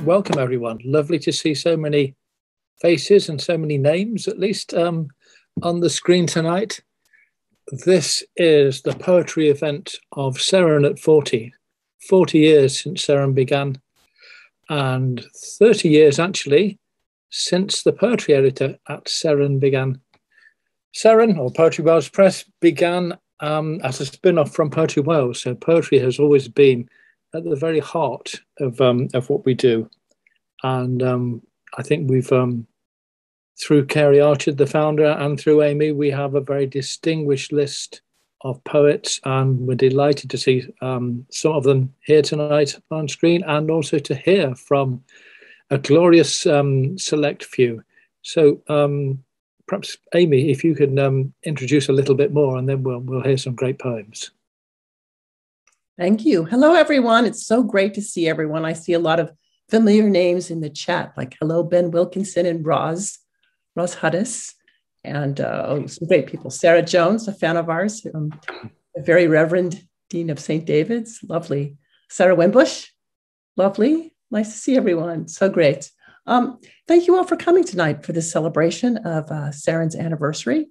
Welcome, everyone. Lovely to see so many faces and so many names, at least, on the screen tonight. This is the poetry event of Seren at 40. 40 years since Seren began, and 30 years, actually, since the poetry editor at Seren began. Seren, or Poetry Wales Press, began as a spin-off from Poetry Wales, so poetry has always been at the very heart of what we do. And I think we've, through Carey Archer, the founder, and through Amy, we have a very distinguished list of poets, and we're delighted to see some of them here tonight on screen, and also to hear from a glorious select few. So perhaps, Amy, if you could introduce a little bit more, and then we'll hear some great poems. Thank you. Hello, everyone. It's so great to see everyone. I see a lot of familiar names in the chat, like hello, Ben Wilkinson and Roz Hudis, and some great people. Sarah Jones, a fan of ours, a very Reverend Dean of St. David's, lovely. Sarah Wimbush, lovely. Nice to see everyone. So great. Thank you all for coming tonight for this celebration of Seren's anniversary.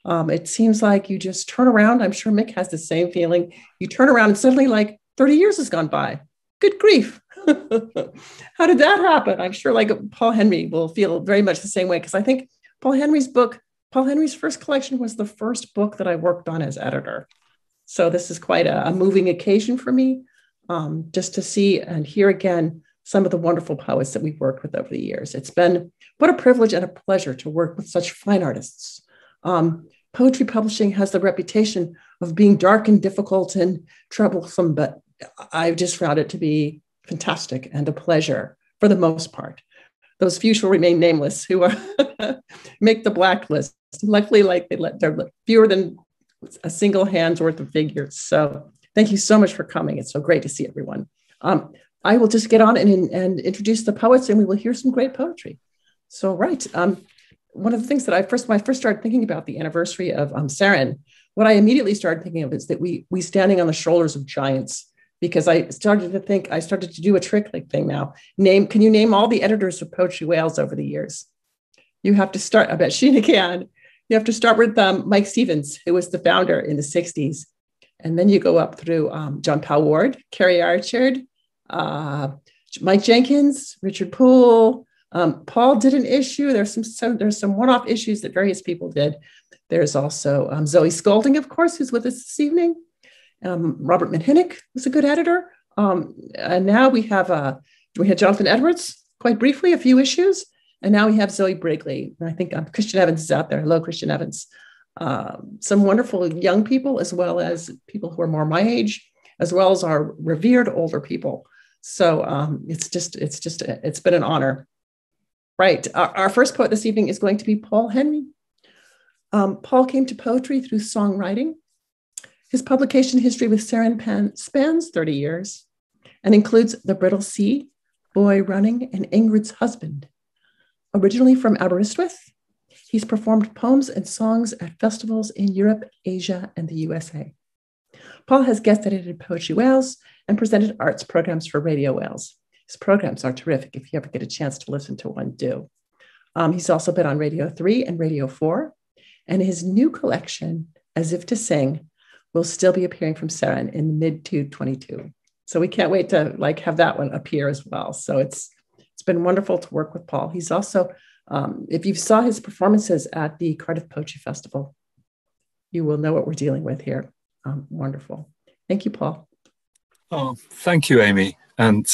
It seems like you just turn around. I'm sure Mick has the same feeling. You turn around and suddenly like 30 years has gone by. Good grief. How did that happen? I'm sure like Paul Henry will feel very much the same way, because I think Paul Henry's first collection was the first book that I worked on as editor. So this is quite a moving occasion for me, just to see and hear again some of the wonderful poets that we've worked with over the years. It's been what a privilege and a pleasure to work with such fine artists. Poetry publishing has the reputation of being dark and difficult and troublesome, but I've just found it to be fantastic and a pleasure for the most part. Those few shall remain nameless who are make the blacklist. Luckily, they're fewer than a single hand's worth of figures. So thank you so much for coming. It's so great to see everyone. I will just get on and introduce the poets, and we will hear some great poetry. So, right. One of the things that when I first started thinking about the anniversary of Seren, what I immediately started thinking of is that we standing on the shoulders of giants, because I started to do a trick-like thing now. Can you name all the editors of Poetry Wales over the years? You have to start, I bet Sheena can. You have to start with Mike Stevens, who was the founder in the 60s. And then you go up through John Powell Ward, Carey Archer, Mike Jenkins, Richard Poole. Paul did an issue. There's some one-off issues that various people did. There's also Zoe Scolding, of course, who's with us this evening. Robert Minhinnick was a good editor. And now we had Jonathan Edwards, quite briefly, a few issues. And now we have Zoe Brigley. And I think Christian Evans is out there. Hello, Christian Evans. Some wonderful young people, as well as people who are more my age, as well as our revered older people. So it's been an honor. Right. Our first poet this evening is going to be Paul Henry. Paul came to poetry through songwriting. His publication history with Seren spans 30 years and includes The Brittle Sea, Boy Running, and Ingrid's Husband. Originally from Aberystwyth, he's performed poems and songs at festivals in Europe, Asia, and the USA. Paul has guest edited Poetry Wales and presented arts programs for Radio Wales. His programs are terrific. If you ever get a chance to listen to one, do. He's also been on Radio 3 and Radio 4, and his new collection, As If to Sing, will still be appearing from Seren in mid-2022. So we can't wait to have that one appear as well. So it's been wonderful to work with Paul. He's also, if you saw his performances at the Cardiff Poetry Festival, you will know what we're dealing with here. Wonderful. Thank you, Paul. Oh, thank you, Amy. And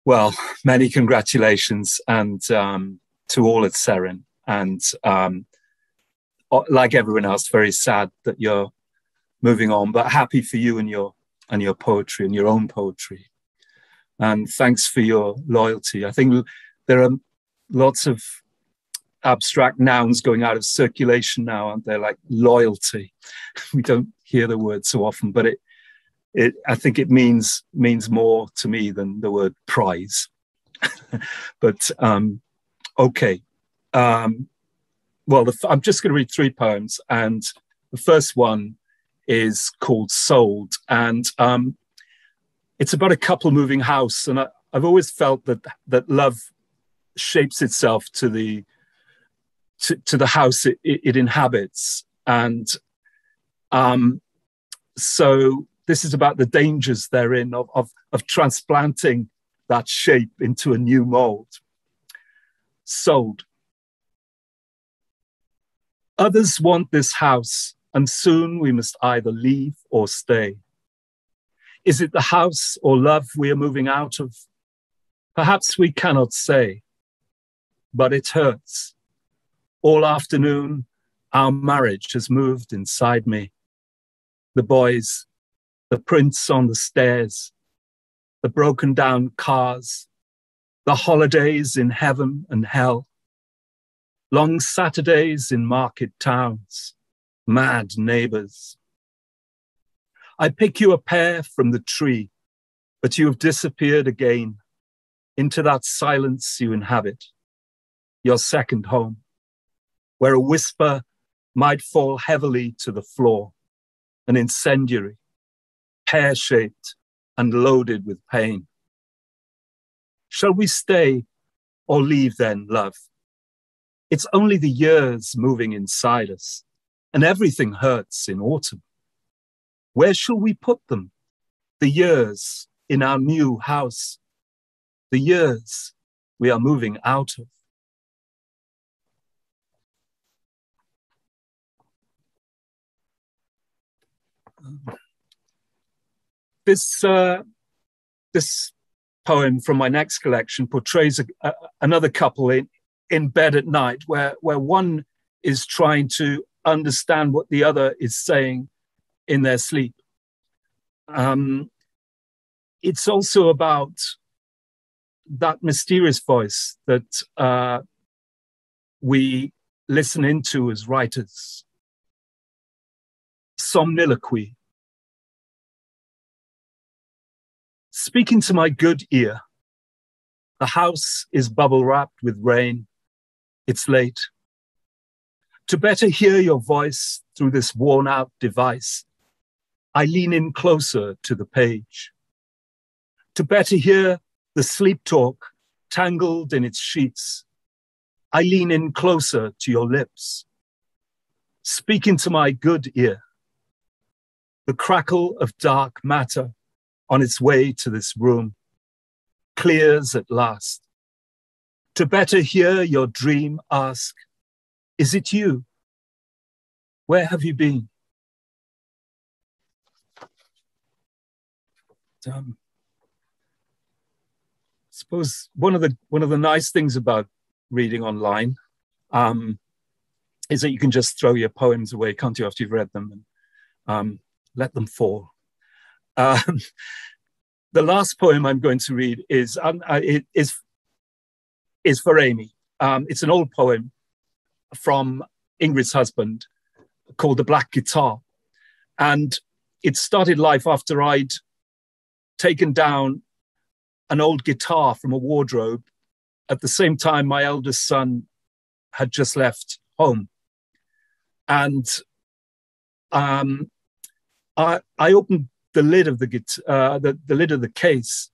well, many congratulations and to all at Seren. And like everyone else, very sad that you're moving on, but happy for you and your poetry and your own poetry. And thanks for your loyalty. I think there are lots of abstract nouns going out of circulation now, aren't there? Like loyalty. We don't hear the word so often, but I think it means more to me than the word prize. But okay. Well, I'm just going to read 3 poems, and the first one is called Sold, and it's about a couple moving house, and I've always felt that love shapes itself to the house it inhabits, and so this is about the dangers therein of transplanting that shape into a new mold. Sold. Others want this house, and soon we must either leave or stay. Is it the house or love we are moving out of? Perhaps we cannot say, but it hurts. All afternoon, our marriage has moved inside me. The boys, the prints on the stairs, the broken down cars, the holidays in heaven and hell, long Saturdays in market towns, mad neighbors. I pick you a pear from the tree, but you have disappeared again into that silence you inhabit, your second home, where a whisper might fall heavily to the floor, an incendiary, pear-shaped and loaded with pain. Shall we stay or leave then, love? It's only the years moving inside us, and everything hurts in autumn. Where shall we put them? The years in our new house, the years we are moving out of. This poem from my next collection portrays another couple in bed at night, where one is trying to understand what the other is saying in their sleep. It's also about that mysterious voice that we listen into as writers. Somniloquy. Speaking to my good ear, the house is bubble wrapped with rain. It's late. To better hear your voice through this worn out device, I lean in closer to the page. To better hear the sleep talk tangled in its sheets, I lean in closer to your lips. Speaking to my good ear, the crackle of dark matter on its way to this room clears at last. To better hear your dream ask, is it you? Where have you been? I suppose one of the nice things about reading online is that you can just throw your poems away, can't you, after you've read them, and let them fall. The last poem I'm going to read is for Amy. It's an old poem from Ingrid's husband called The Black Guitar. And it started life after I'd taken down an old guitar from a wardrobe at the same time my eldest son had just left home. And I opened the lid of the lid of the case,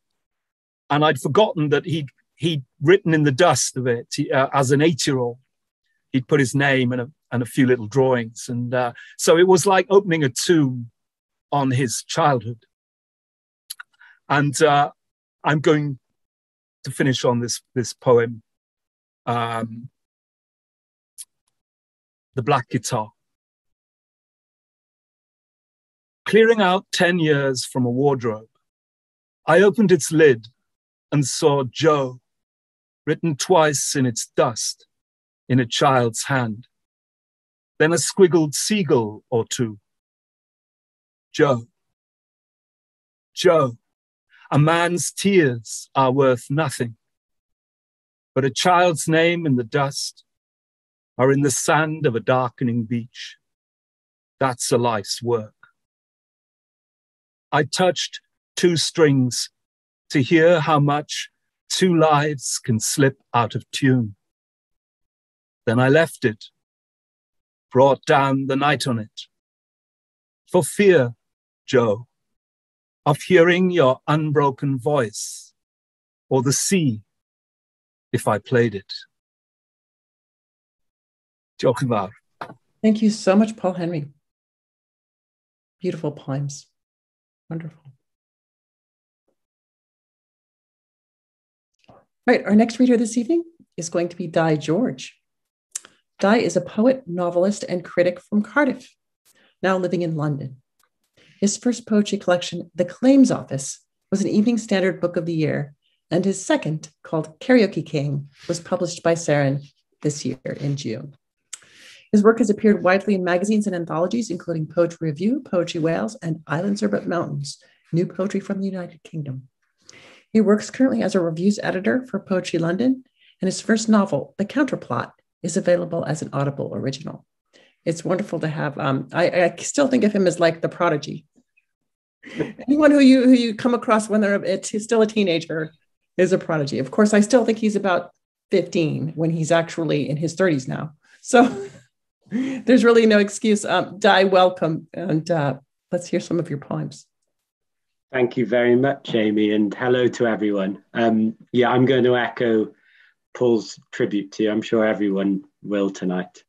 and I'd forgotten that he'd written in the dust of it as an 8-year-old. He'd put his name and a few little drawings, and so it was like opening a tomb on his childhood. And I'm going to finish on this poem, The Black Guitar. Clearing out 10 years from a wardrobe, I opened its lid and saw Joe written twice in its dust in a child's hand, then a squiggled seagull or two. Joe, Joe, a man's tears are worth nothing, but a child's name in the dust or in the sand of a darkening beach. That's a life's work. I touched 2 strings to hear how much 2 lives can slip out of tune. Then I left it, brought down the night on it, for fear, Joe, of hearing your unbroken voice or the sea if I played it. Diolch yn fawr. Thank you so much, Paul Henry. Beautiful poems. Wonderful. Right, our next reader this evening is going to be Dai George. Dai is a poet, novelist, and critic from Cardiff, now living in London. His first poetry collection, The Claims Office, was an Evening Standard Book of the Year, and his second, called Karaoke King, was published by Seren this year in June. His work has appeared widely in magazines and anthologies, including Poetry Review, Poetry Wales, and Islands or But Mountains, New Poetry from the United Kingdom. He works currently as a reviews editor for Poetry London, and his first novel, The Counterplot, is available as an Audible original. It's wonderful to have, I still think of him as like the prodigy. Anyone who you come across when they're still a teenager is a prodigy. Of course, I still think he's about 15 when he's actually in his 30s now. So there's really no excuse. Dai, welcome, and let's hear some of your poems. Thank you very much, Amy, and hello to everyone. Yeah, I'm going to echo Paul's tribute to you. I'm sure everyone will tonight.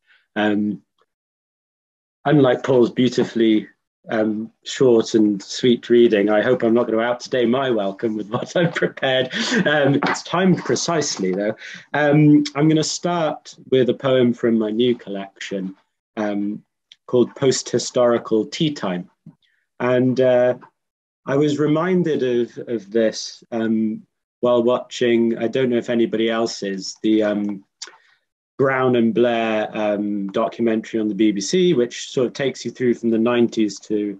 Unlike Paul's beautifully short and sweet reading, I hope I'm not going to outstay my welcome with what I've prepared. It's timed precisely, though. I'm going to start with a poem from my new collection called Post-Historical Tea Time. And I was reminded of this while watching, I don't know if anybody else is, the Brown and Blair documentary on the BBC, which sort of takes you through from the 90s through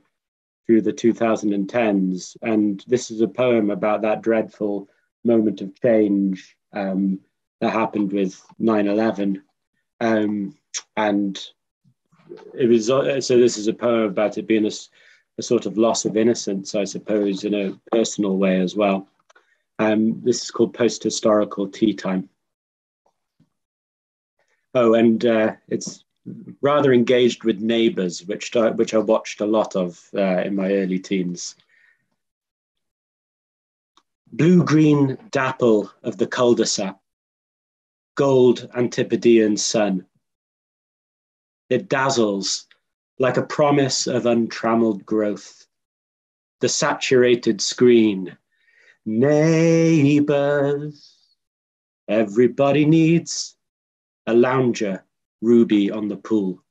the 2010s. And this is a poem about that dreadful moment of change that happened with 9/11. And it was, so this is a poem about it being a sort of loss of innocence, I suppose, in a personal way as well. This is called Post-Historical Tea Time. Oh, and it's rather engaged with Neighbours, which I watched a lot of in my early teens. Blue-green dapple of the cul-de-sac, gold Antipodean sun. It dazzles like a promise of untrammeled growth. The saturated screen. Neighbours. Everybody needs a lounger, Ruby on the pool.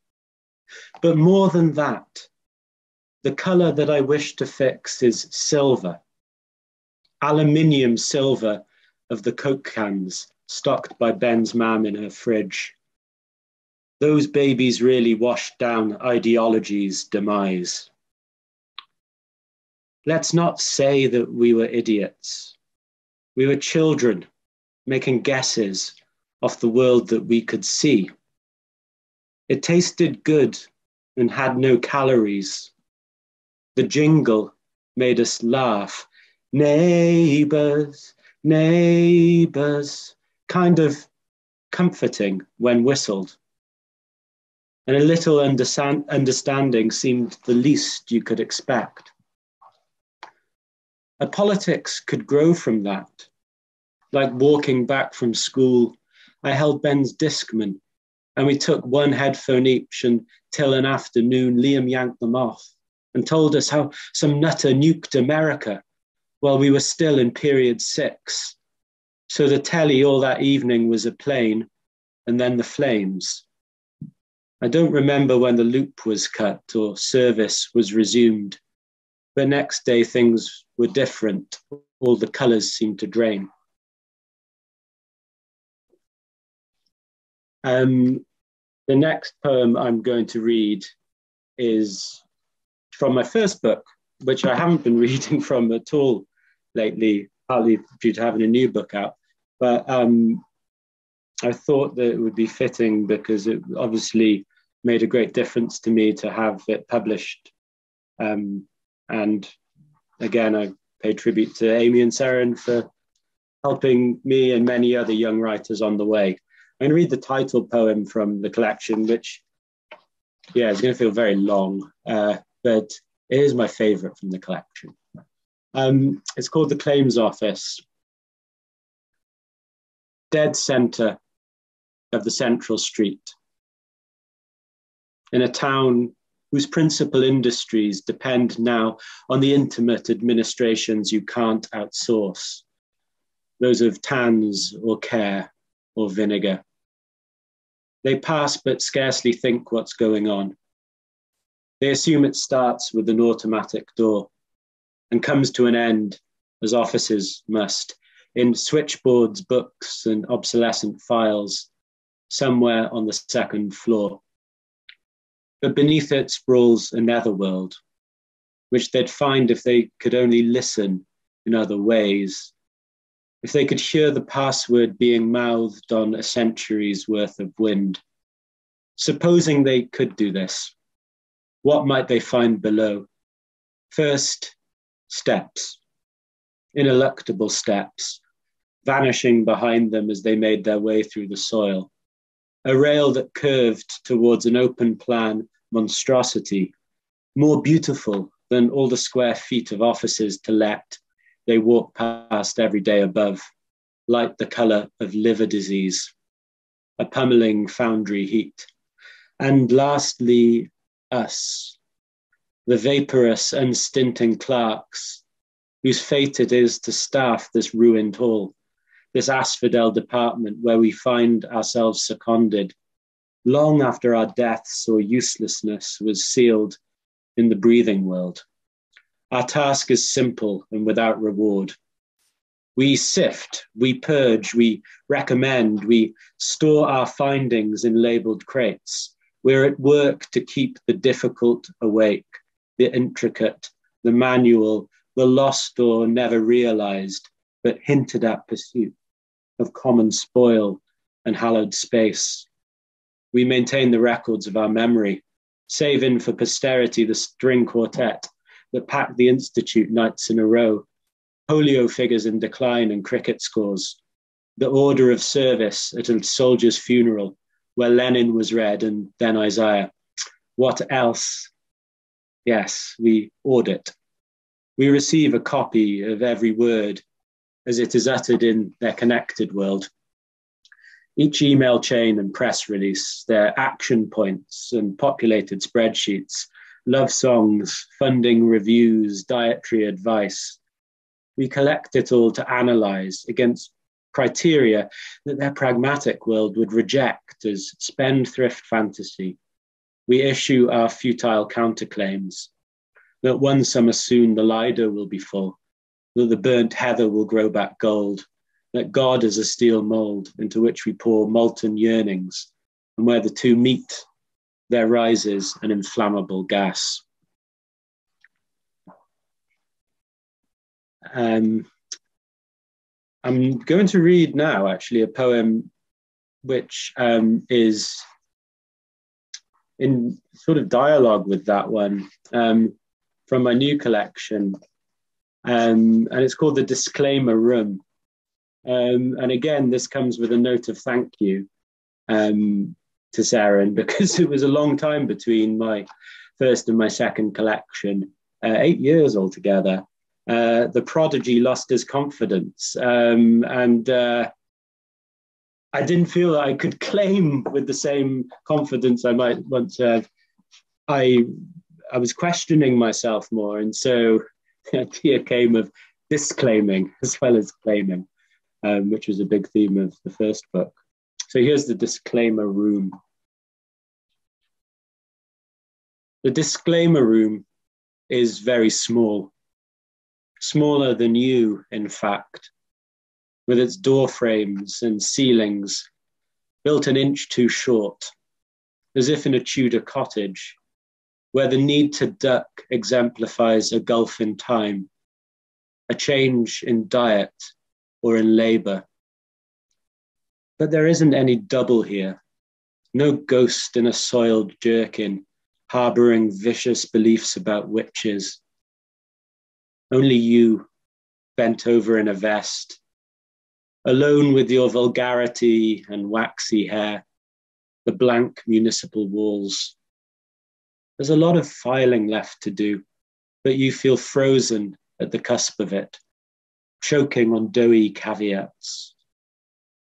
But more than that, the colour that I wish to fix is silver. Aluminium silver of the Coke cans stocked by Ben's mum in her fridge. Those babies really washed down ideology's demise. Let's not say that we were idiots. We were children making guesses off the world that we could see. It tasted good and had no calories. The jingle made us laugh. Neighbours, neighbours, kind of comforting when whistled. And a little understanding seemed the least you could expect. A politics could grow from that. Like walking back from school, I held Ben's Discman, and we took one headphone each until an afternoon Liam yanked them off and told us how some nutter nuked America while we were still in period 6. So the telly all that evening was a plane, and then the flames. I don't remember when the loop was cut or service was resumed, but next day things were different. All the colours seemed to drain. The next poem I'm going to read is from my first book, which I haven't been reading from at all lately, partly due to having a new book out. But I thought that it would be fitting because it obviously made a great difference to me to have it published. And again, I pay tribute to Amy and Seren for helping me and many other young writers on the way. I'm going to read the title poem from the collection, which, yeah, is going to feel very long, but it is my favorite from the collection. It's called The Claims Office. dead center of the central street, in a town whose principal industries depend now on the intimate administrations you can't outsource, those of tans or care or vinegar. They pass but scarcely think what's going on. They assume it starts with an automatic door and comes to an end, as offices must, in switchboards, books, and obsolescent files, somewhere on the second floor. But beneath it sprawls a netherworld, which they'd find if they could only listen in other ways, if they could hear the password being mouthed on a century's worth of wind. Supposing they could do this, what might they find below? First, steps, ineluctable steps, vanishing behind them as they made their way through the soil. A rail that curved towards an open plan monstrosity, more beautiful than all the square feet of offices to let they walk past every day above, light the colour of liver disease, a pummeling foundry heat. And lastly, us, the vaporous, unstinting clerks, whose fate it is to staff this ruined hall, this asphodel department where we find ourselves seconded, long after our deaths or uselessness was sealed in the breathing world. Our task is simple and without reward. We sift, we purge, we recommend, we store our findings in labeled crates. We're at work to keep the difficult awake, the intricate, the manual, the lost or never realized, but hinted at pursuit of common spoil and hallowed space. We maintain the records of our memory, save in for posterity the string quartet that packed the Institute nights in a row, polio figures in decline and cricket scores, the order of service at a soldier's funeral where Lenin was read and then Isaiah. What else? Yes, we audit. We receive a copy of every word as it is uttered in their connected world. Each email chain and press release, their action points and populated spreadsheets, love songs, funding reviews, dietary advice. We collect it all to analyze against criteria that their pragmatic world would reject as spendthrift fantasy. We issue our futile counterclaims that one summer soon the Lido will be full, that the burnt heather will grow back gold, that God is a steel mold into which we pour molten yearnings, and where the two meet, there rises an inflammable gas. I'm going to read now, actually, a poem which is in sort of dialogue with that one, from my new collection. And it's called The Disclaimer Room. And again, this comes with a note of thank you to Seren, because it was a long time between my first and my second collection, 8 years altogether. The prodigy lost his confidence, and I didn't feel that I could claim with the same confidence I might want to have. I was questioning myself more, and so the idea came of disclaiming as well as claiming, which was a big theme of the first book. So here's the disclaimer room. The disclaimer room is very small, smaller than you, in fact, with its door frames and ceilings built an inch too short, as if in a Tudor cottage, where the need to duck exemplifies a gulf in time, a change in diet or in labor. But there isn't any double here, no ghost in a soiled jerkin, harboring vicious beliefs about witches. Only you, bent over in a vest, alone with your vulgarity and waxy hair, the blank municipal walls. There's a lot of filing left to do, but you feel frozen at the cusp of it, choking on doughy caveats.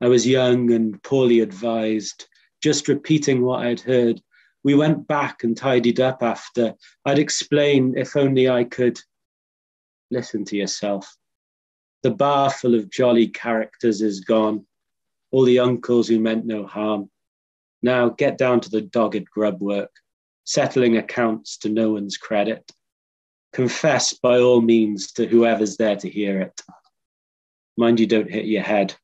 I was young and poorly advised, just repeating what I'd heard. We went back and tidied up after. I'd explain if only I could. Listen to yourself. The bar full of jolly characters is gone. All the uncles who meant no harm. Now get down to the dogged grub work, settling accounts to no one's credit. Confess by all means to whoever's there to hear it. Mind you don't hit your head.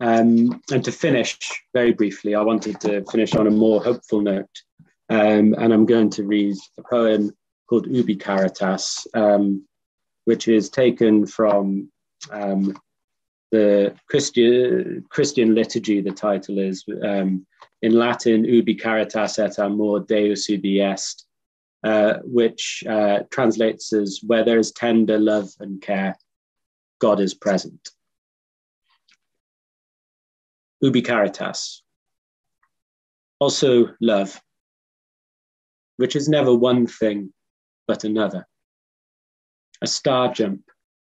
And to finish, very briefly, I wanted to finish on a more hopeful note. And I'm going to read a poem called Ubi Caritas, which is taken from the Christian liturgy. The title is in Latin, Ubi Caritas et amor Deus ubi est, which translates as where there is tender love and care, God is present. Ubi Caritas. Also love, which is never one thing, but another. A star jump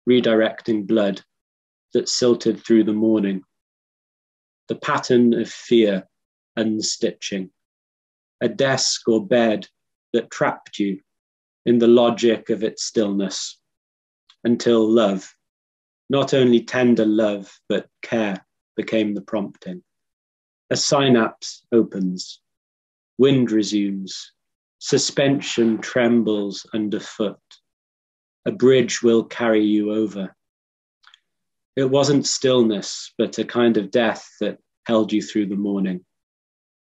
redirecting blood that silted through the morning. The pattern of fear unstitching. A desk or bed that trapped you in the logic of its stillness. Until love, not only tender love, but care became the prompting. A synapse opens. Wind resumes. Suspension trembles underfoot. A bridge will carry you over. It wasn't stillness, but a kind of death that held you through the morning.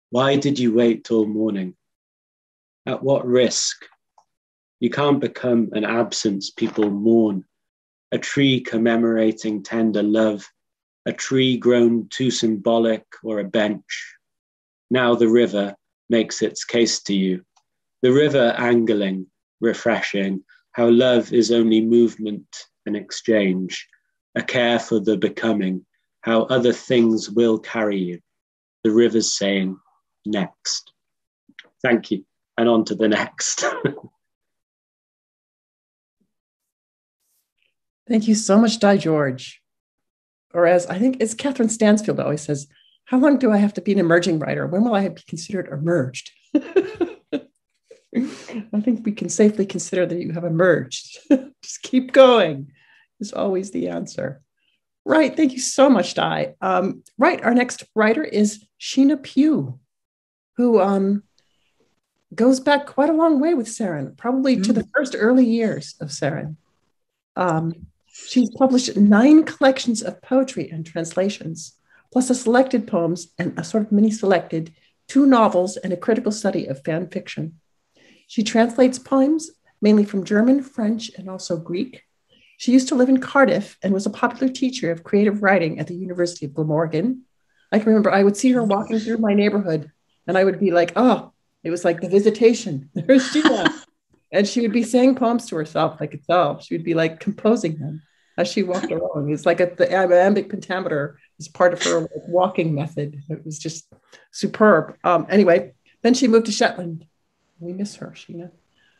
Why did you wait all morning? At what risk? You can't become an absence people mourn, a tree commemorating tender love, a tree grown too symbolic or a bench. Now the river makes its case to you. The river angling, refreshing, how love is only movement and exchange, a care for the becoming, how other things will carry you. The river's saying, next. Thank you. And on to the next. Thank you so much, Dai George. Or as I think it's Catherine Stansfield always says, how long do I have to be an emerging writer? When will I be considered emerged? I think we can safely consider that you have emerged. Just keep going is always the answer. Right. Thank you so much, Dai. Right. Our next writer is Sheena Pugh, who goes back quite a long way with Seren, probably to the first early years of Seren. She's published 9 collections of poetry and translations, plus a selected poems and a sort of mini selected 2 novels and a critical study of fan fiction. She translates poems mainly from German, French, and also Greek. She used to live in Cardiff and was a popular teacher of creative writing at the University of Glamorgan. I can remember I would see her walking through my neighborhood and I would be like, oh, it was like the visitation. There's Sheena. And she would be saying poems to herself like itself. She would be like composing them as she walked along. It's like the iambic pentameter is part of her walking method. It was just superb. Anyway, then she moved to Shetland. We miss her, Sheena.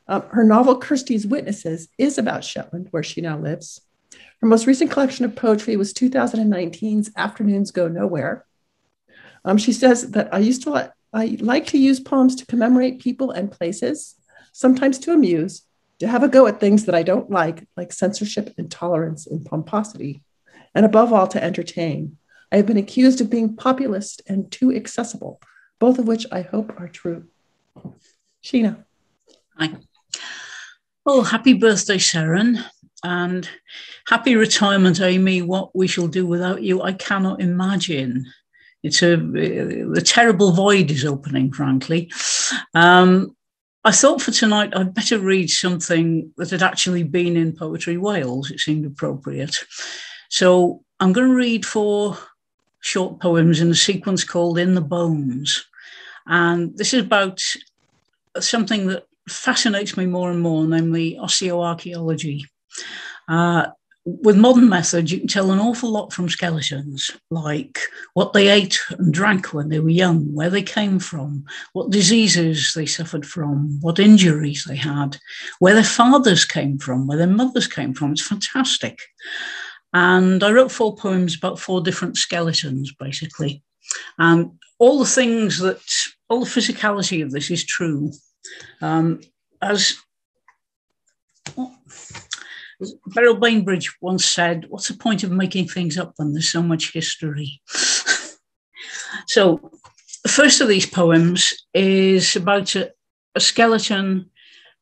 Her novel, Kirsty's Witnesses, is about Shetland, where she now lives. Her most recent collection of poetry was 2019's Afternoons Go Nowhere. She says that I like to use poems to commemorate people and places, sometimes to amuse, to have a go at things that I don't like censorship, intolerance, and pomposity, and above all, to entertain. I have been accused of being populist and too accessible, both of which I hope are true. Sheena. Hi. Oh, happy birthday, Seren, and happy retirement, Amy. What we shall do without you, I cannot imagine. The terrible void is opening, frankly. I thought for tonight I'd better read something that had actually been in Poetry Wales. It seemed appropriate. So I'm going to read 4 short poems in a sequence called In the Bones. And this is about something that fascinates me more and more, namely osteoarchaeology. With modern methods, you can tell an awful lot from skeletons, like what they ate and drank when they were young, where they came from, what diseases they suffered from, what injuries they had, where their fathers came from, where their mothers came from. It's fantastic. And I wrote 4 poems about 4 different skeletons, basically. And all the physicality of this is true. As Beryl Bainbridge once said, what's the point of making things up when there's so much history? So the first of these poems is about a skeleton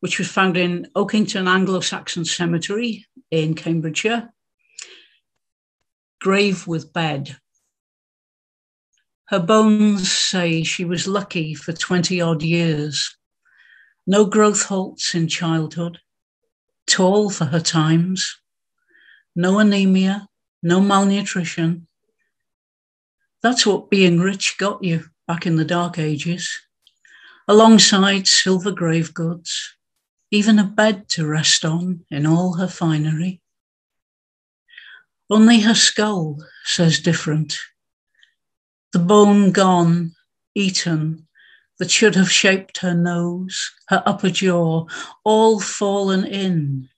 which was found in Oakington Anglo-Saxon Cemetery in Cambridgeshire. Grave with bed. Her bones say she was lucky for 20 odd years. No growth halts in childhood. Tall for her times. No anemia, no malnutrition. That's what being rich got you back in the dark ages. Alongside silver grave goods, even a bed to rest on in all her finery. Only her skull says different. The bone gone, eaten, that should have shaped her nose, her upper jaw, all fallen in.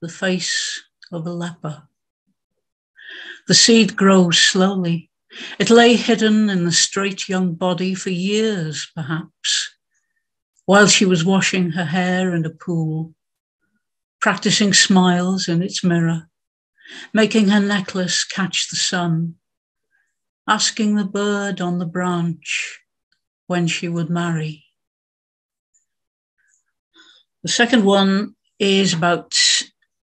The face of a leper. The seed grows slowly. It lay hidden in the straight young body for years, perhaps, while she was washing her hair in a pool, practicing smiles in its mirror, making her necklace catch the sun, asking the bird on the branch when she would marry. The second one is about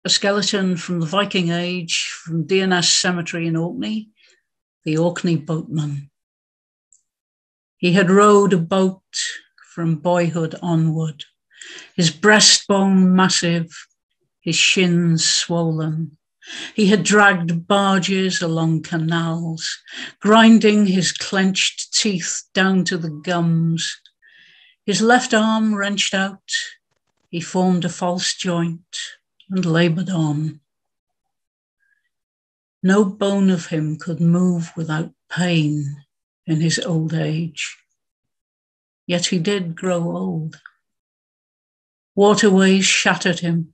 a skeleton from the Viking Age, from DNS Cemetery in Orkney, the Orkney boatman. He had rowed a boat from boyhood onward, his breastbone massive, his shins swollen. He had dragged barges along canals, grinding his clenched teeth down to the gums. His left arm wrenched out, he formed a false joint and laboured on. No bone of him could move without pain in his old age. Yet he did grow old. Waterways shattered him,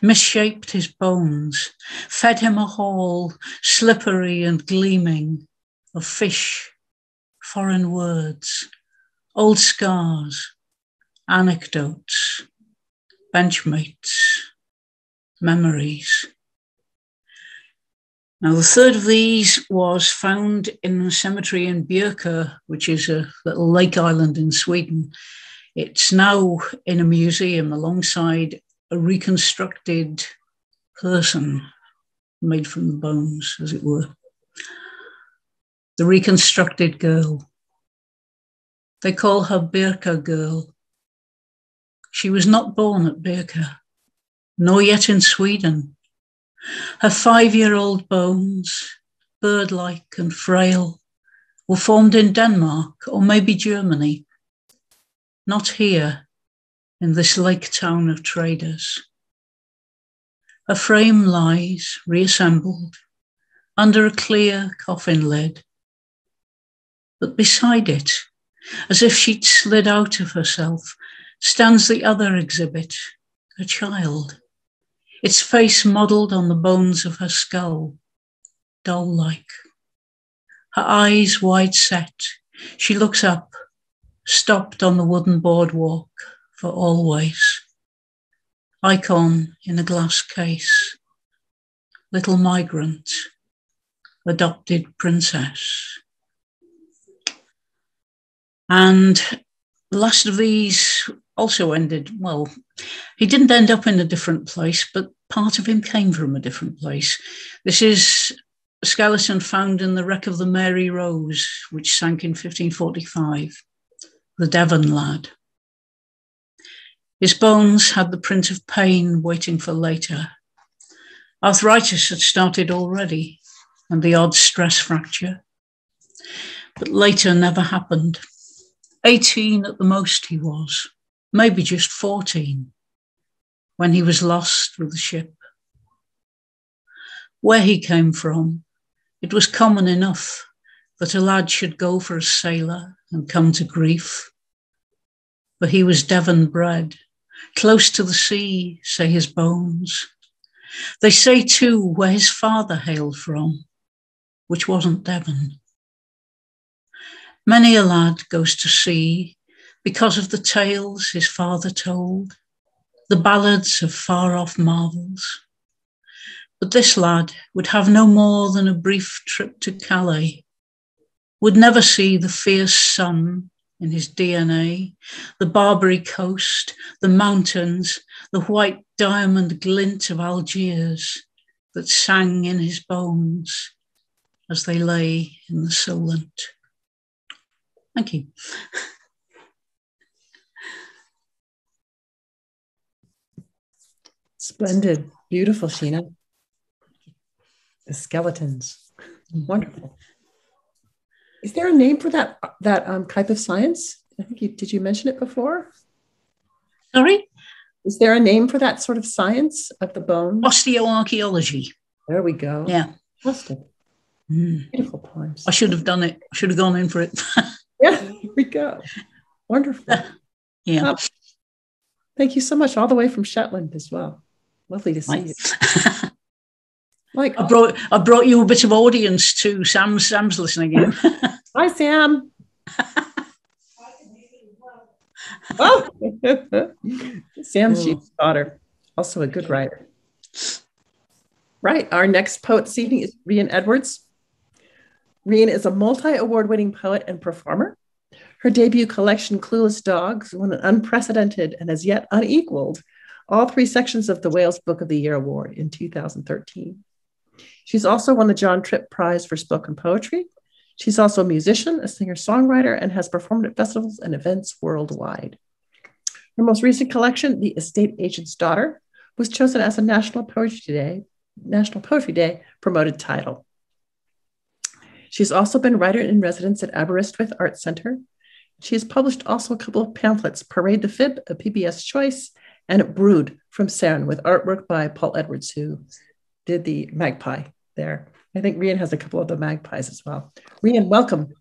misshaped his bones, fed him a haul, slippery and gleaming, of fish, foreign words, old scars, anecdotes, benchmates, memories. Now, the third of these was found in a cemetery in Björka, which is a little lake island in Sweden. It's now in a museum alongside a reconstructed person made from the bones, as it were. The reconstructed girl. They call her Birka girl. She was not born at Birka, nor yet in Sweden. Her 5-year-old bones, bird-like and frail, were formed in Denmark or maybe Germany. Not here, in this lake town of traders. Her frame lies, reassembled, under a clear coffin lid. But beside it, as if she'd slid out of herself, stands the other exhibit, a child, its face modelled on the bones of her skull, doll-like. Her eyes wide set, she looks up, stopped on the wooden boardwalk for always. Icon in a glass case, little migrant, adopted princess. And the last of these also ended, well, he didn't end up in a different place, but part of him came from a different place. This is a skeleton found in the wreck of the Mary Rose, which sank in 1545, the Devon lad. His bones had the print of pain waiting for later. Arthritis had started already, and the odd stress fracture. But later never happened. 18 at the most he was, maybe just 14, when he was lost with the ship. Where he came from, it was common enough that a lad should go for a sailor and come to grief. But he was Devon bred, close to the sea, say his bones. They say too where his father hailed from, which wasn't Devon. Many a lad goes to sea because of the tales his father told, the ballads of far-off marvels. But this lad would have no more than a brief trip to Calais, would never see the fierce sun in his DNA, the Barbary coast, the mountains, the white diamond glint of Algiers that sang in his bones as they lay in the Solent. Thank you. Splendid. Beautiful, Sheena. The skeletons. Wonderful. Is there a name for that type of science? I think did you mention it before? Sorry? Is there a name for that sort of science of the bone? Osteoarchaeology. There we go. Yeah. Fantastic. Beautiful poems. I should have done it. I should have gone in for it. Yeah, here we go. Wonderful. Yeah. Thank you so much. All the way from Shetland as well. Lovely to see you. Like I brought you a bit of audience too. Sam's listening in. Hi, Sam. Oh, Sam's Sheep's daughter, also a good writer. Right. Our next poet this evening is Rhian Edwards. Reen is a multi-award-winning poet and performer. Her debut collection, Clueless Dogs, won an unprecedented and as yet unequaled all 3 sections of the Wales Book of the Year Award in 2013. She's also won the John Tripp Prize for Spoken Poetry. She's also a musician, a singer-songwriter, and has performed at festivals and events worldwide. Her most recent collection, The Estate Agent's Daughter, was chosen as a National Poetry Day promoted title. She's also been writer in residence at Aberystwyth Art Center. She has published also a couple of pamphlets, Parade the Fib, a PBS Choice, and Brood from Seren, with artwork by Paul Edwards, who did the magpie there. I think Rhian has a couple of the magpies as well. Rhian, welcome.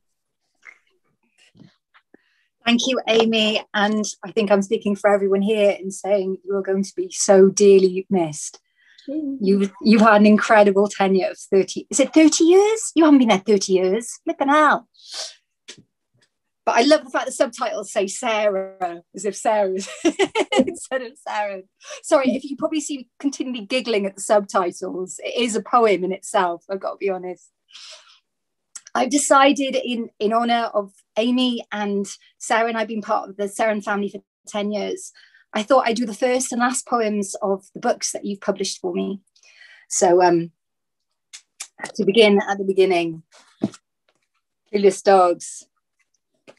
Thank you, Amy. And I think I'm speaking for everyone here in saying you are going to be so dearly missed. You've had an incredible tenure of 30. Is it 30 years? You haven't been there 30 years. Flipping hell. But I love the fact the subtitles say Sarah, as if Sarah is instead of Seren. Sorry, if you probably see me continually giggling at the subtitles, it is a poem in itself, I've got to be honest. I've decided in honour of Amy and Seren, I've been part of the Seren family for 10 years. I thought I'd do the first and last poems of the books that you've published for me. So to begin at the beginning, Clueless Dogs,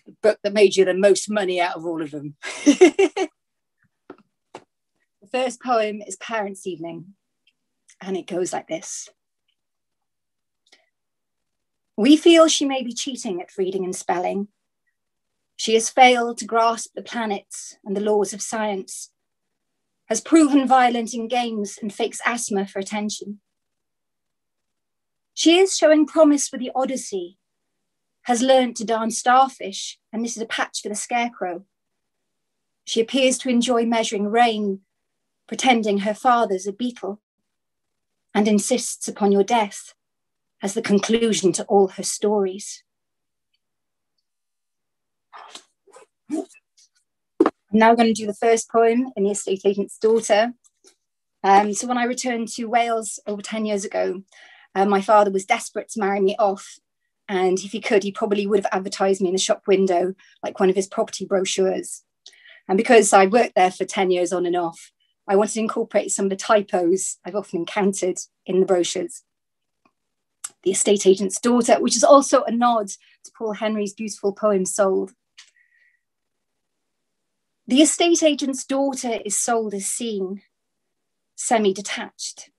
the book that made you the most money out of all of them. The first poem is Parents' Evening, and it goes like this. We feel she may be cheating at reading and spelling. She has failed to grasp the planets and the laws of science, has proven violent in games and fakes asthma for attention. She is showing promise with the Odyssey, has learnt to dance starfish, and this is a patch for the scarecrow. She appears to enjoy measuring rain, pretending her father's a beetle, and insists upon your death as the conclusion to all her stories. I'm now going to do the first poem in The Estate Agent's Daughter. So when I returned to Wales over 10 years ago, my father was desperate to marry me off. And if he could, he probably would have advertised me in the shop window like one of his property brochures. And because I worked there for 10 years on and off, I wanted to incorporate some of the typos I've often encountered in the brochures. The Estate Agent's Daughter, which is also a nod to Paul Henry's beautiful poem, Sold. The estate agent's daughter is sold as seen, semi-detached.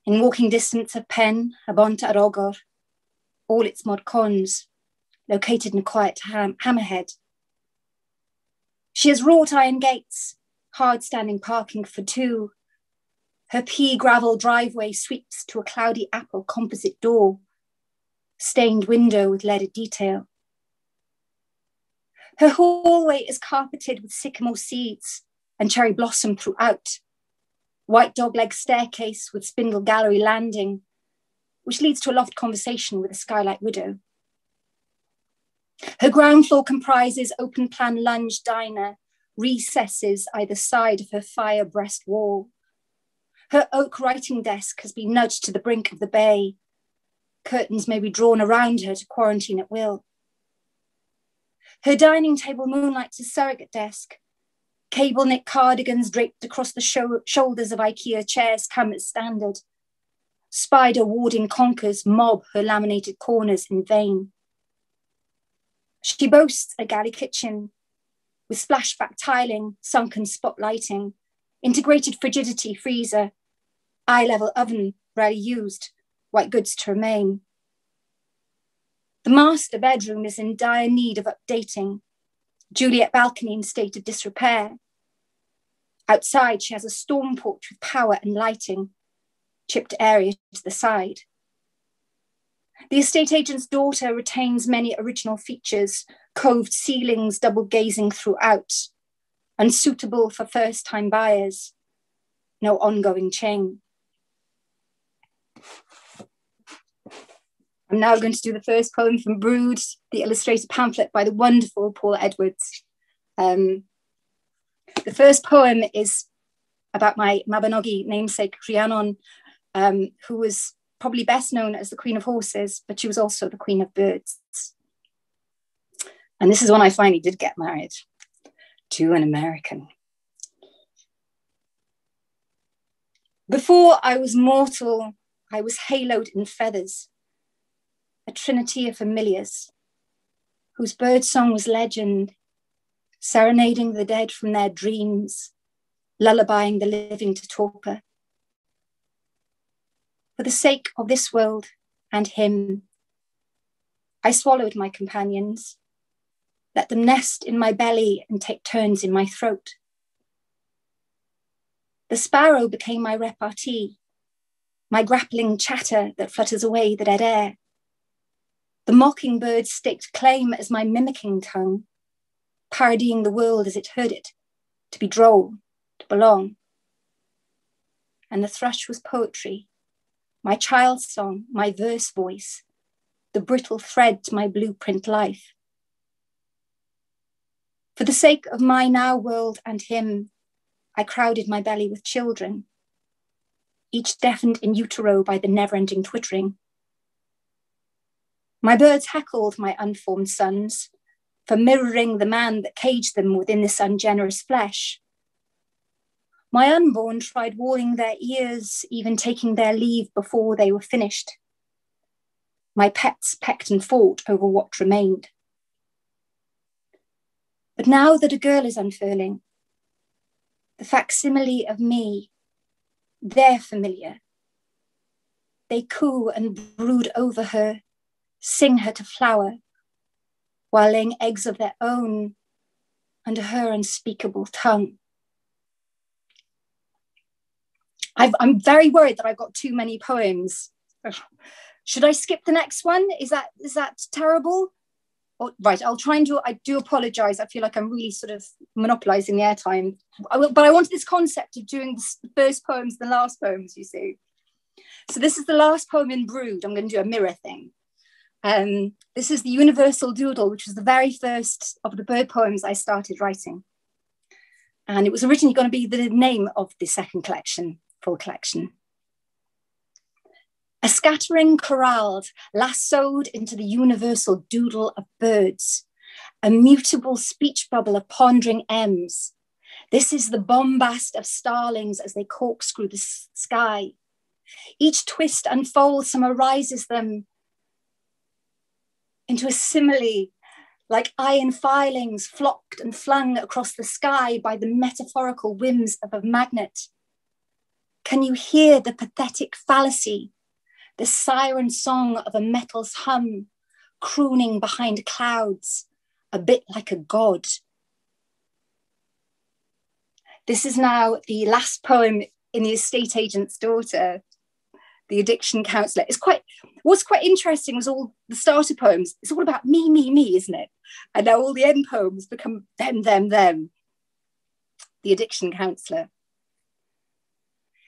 In walking distance of Pen, Abont ar Ogor, all its mod cons, located in a quiet hammerhead. She has wrought iron gates, hard-standing parking for two. Her pea gravel driveway sweeps to a cloudy apple composite door, stained window with leaded detail. Her hallway is carpeted with sycamore seeds and cherry blossom throughout. white dogleg staircase with spindle gallery landing, which leads to a loft conversation with a skylight widow. Her ground floor comprises open plan lunge diner, recesses either side of her fire breast wall. Her oak writing desk has been nudged to the brink of the bay. Curtains may be drawn around her to quarantine at will. Her dining table moonlights a surrogate desk. Cable knit cardigans draped across the shoulders of IKEA chairs come as standard. Spider warding conkers mob her laminated corners in vain. She boasts a galley kitchen with splashback tiling, sunken spot lighting, integrated frigidity freezer, eye-level oven rarely used, white goods to remain. The master bedroom is in dire need of updating. Juliet balcony in state of disrepair. Outside, she has a storm porch with power and lighting, chipped area to the side. The estate agent's daughter retains many original features, coved ceilings, double gazing throughout, unsuitable for first-time buyers, no ongoing chain. I'm now going to do the first poem from Brood, the illustrated pamphlet by the wonderful Paul Edwards. The first poem is about my Mabinogi namesake, Rhian, who was probably best known as the Queen of Horses, but she was also the Queen of Birds. And this is when I finally did get married to an American. Before I was mortal, I was haloed in feathers, a trinity of familiars, whose birdsong was legend, serenading the dead from their dreams, lullabying the living to torpor. For the sake of this world and him, I swallowed my companions, let them nest in my belly and take turns in my throat. The sparrow became my repartee, my grappling chatter that flutters away the dead air. The mockingbird staked claim as my mimicking tongue, parodying the world as it heard it, to be droll, to belong. And the thrush was poetry, my child's song, my verse voice, the brittle thread to my blueprint life. For the sake of my now world and him, I crowded my belly with children, each deafened in utero by the never-ending twittering. My birds heckled my unformed sons for mirroring the man that caged them within this ungenerous flesh. My unborn tried walling their ears, even taking their leave before they were finished. My pets pecked and fought over what remained. But now that a girl is unfurling, the facsimile of me, they're familiar. They coo and brood over her, sing her to flower, while laying eggs of their own under her unspeakable tongue. I'm very worried that I've got too many poems. Should I skip the next one? Is that terrible? Oh, right, I'll try and I do apologize. I feel like I'm really sort of monopolizing the airtime. But I wanted this concept of doing the first poems, the last poems, you see. So this is the last poem in Brood. I'm going to do a mirror thing. This is the Universal Doodle, which was the very first of the bird poems I started writing. And it was originally going to be the name of the second collection, full collection. A scattering corralled, lassoed into the universal doodle of birds, a mutable speech bubble of pondering M's. This is the bombast of starlings as they corkscrew the sky. Each twist unfolds, some arises them into a simile, like iron filings flocked and flung across the sky by the metaphorical whims of a magnet. Can you hear the pathetic fallacy, the siren song of a metal's hum, crooning behind clouds, a bit like a god? This is now the last poem in The Estate Agent's Daughter, the addiction counsellor. What's quite interesting was all the starter poems. It's all about me, me, me, isn't it? And now all the end poems become them, them, them. The addiction counsellor.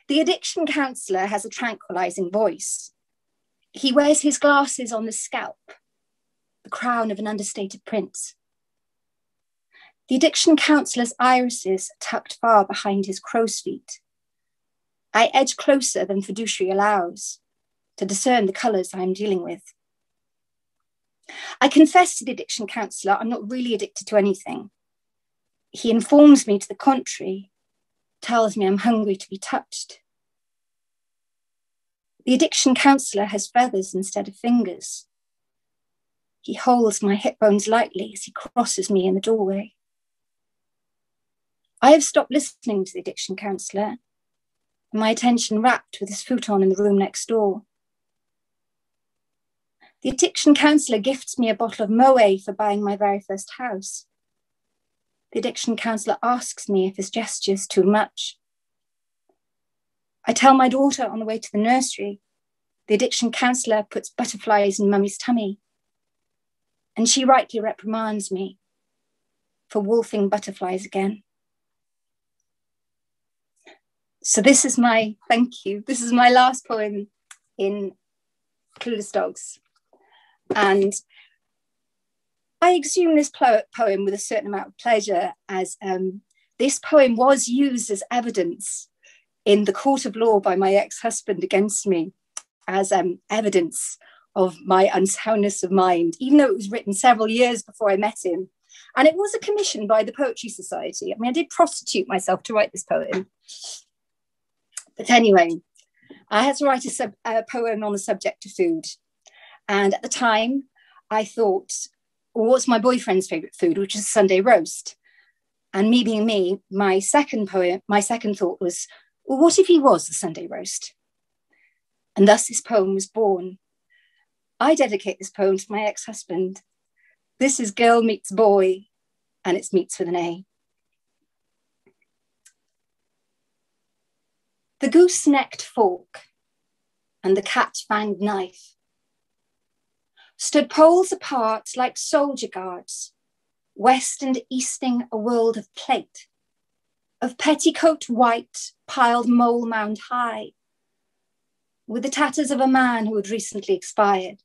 The addiction counsellor has a tranquilizing voice. He wears his glasses on the scalp, the crown of an understated prince. The addiction counsellor's irises are tucked far behind his crow's feet. I edge closer than fiduciary allows to discern the colours I am dealing with. I confess to the addiction counsellor I'm not really addicted to anything. He informs me to the contrary, tells me I'm hungry to be touched. The addiction counsellor has feathers instead of fingers. He holds my hip bones lightly as he crosses me in the doorway. I have stopped listening to the addiction counsellor, and my attention rapt with his futon in the room next door. The addiction counsellor gifts me a bottle of Moët for buying my very first house. The addiction counsellor asks me if his gesture is too much. I tell my daughter on the way to the nursery, the addiction counsellor puts butterflies in mummy's tummy, and she rightly reprimands me for wolfing butterflies again. So this is my, thank you, this is my last poem in Clueless Dogs. And I exhume this poem with a certain amount of pleasure, as this poem was used as evidence in the court of law by my ex-husband against me, as evidence of my unsoundness of mind, even though it was written several years before I met him. And it was a commission by the Poetry Society. I mean, I did prostitute myself to write this poem. But anyway, I had to write a poem on the subject of food. And at the time, I thought, well, what's my boyfriend's favourite food, which is Sunday roast? And me being me, my second thought was, well, what if he was the Sunday roast? And thus this poem was born. I dedicate this poem to my ex-husband. This is Girl Meets Boy, and it's meets with an A. The goose-necked fork and the cat-fanged knife stood poles apart like soldier guards, west and easting a world of plate, of petticoat white piled mole mound high, with the tatters of a man who had recently expired.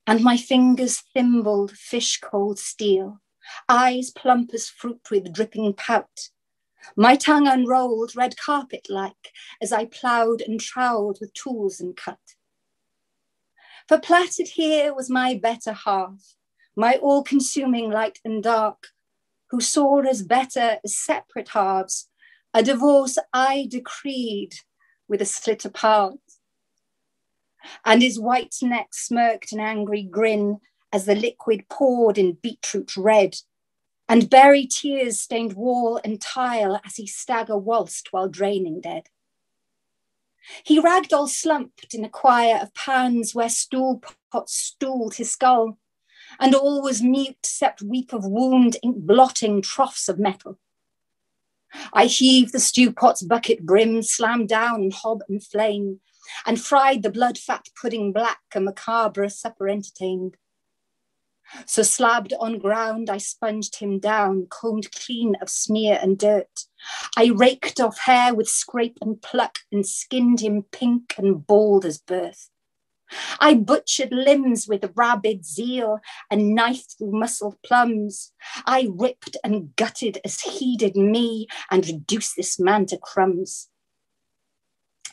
And my fingers thimbled fish-cold steel, eyes plump as fruit with dripping pout, my tongue unrolled red carpet-like as I ploughed and troweled with tools and cut. For plaited here was my better half, my all-consuming light and dark, who saw as better as separate halves, a divorce I decreed with a slit apart. And his white neck smirked an angry grin as the liquid poured in beetroot red, and berry tears stained wall and tile as he stagger waltzed while draining dead. He ragdoll slumped in a choir of pans where stool pots stooled his skull, and all was mute except weep of wound ink blotting troughs of metal. I heaved the stew pot's bucket brim, slammed down hob and flame, and fried the blood-fat pudding black, a macabre supper entertained. So slabbed on ground, I sponged him down, combed clean of smear and dirt. I raked off hair with scrape and pluck, and skinned him pink and bald as birth. I butchered limbs with rabid zeal, and knifed through muscle plums. I ripped and gutted as he did me, and reduced this man to crumbs.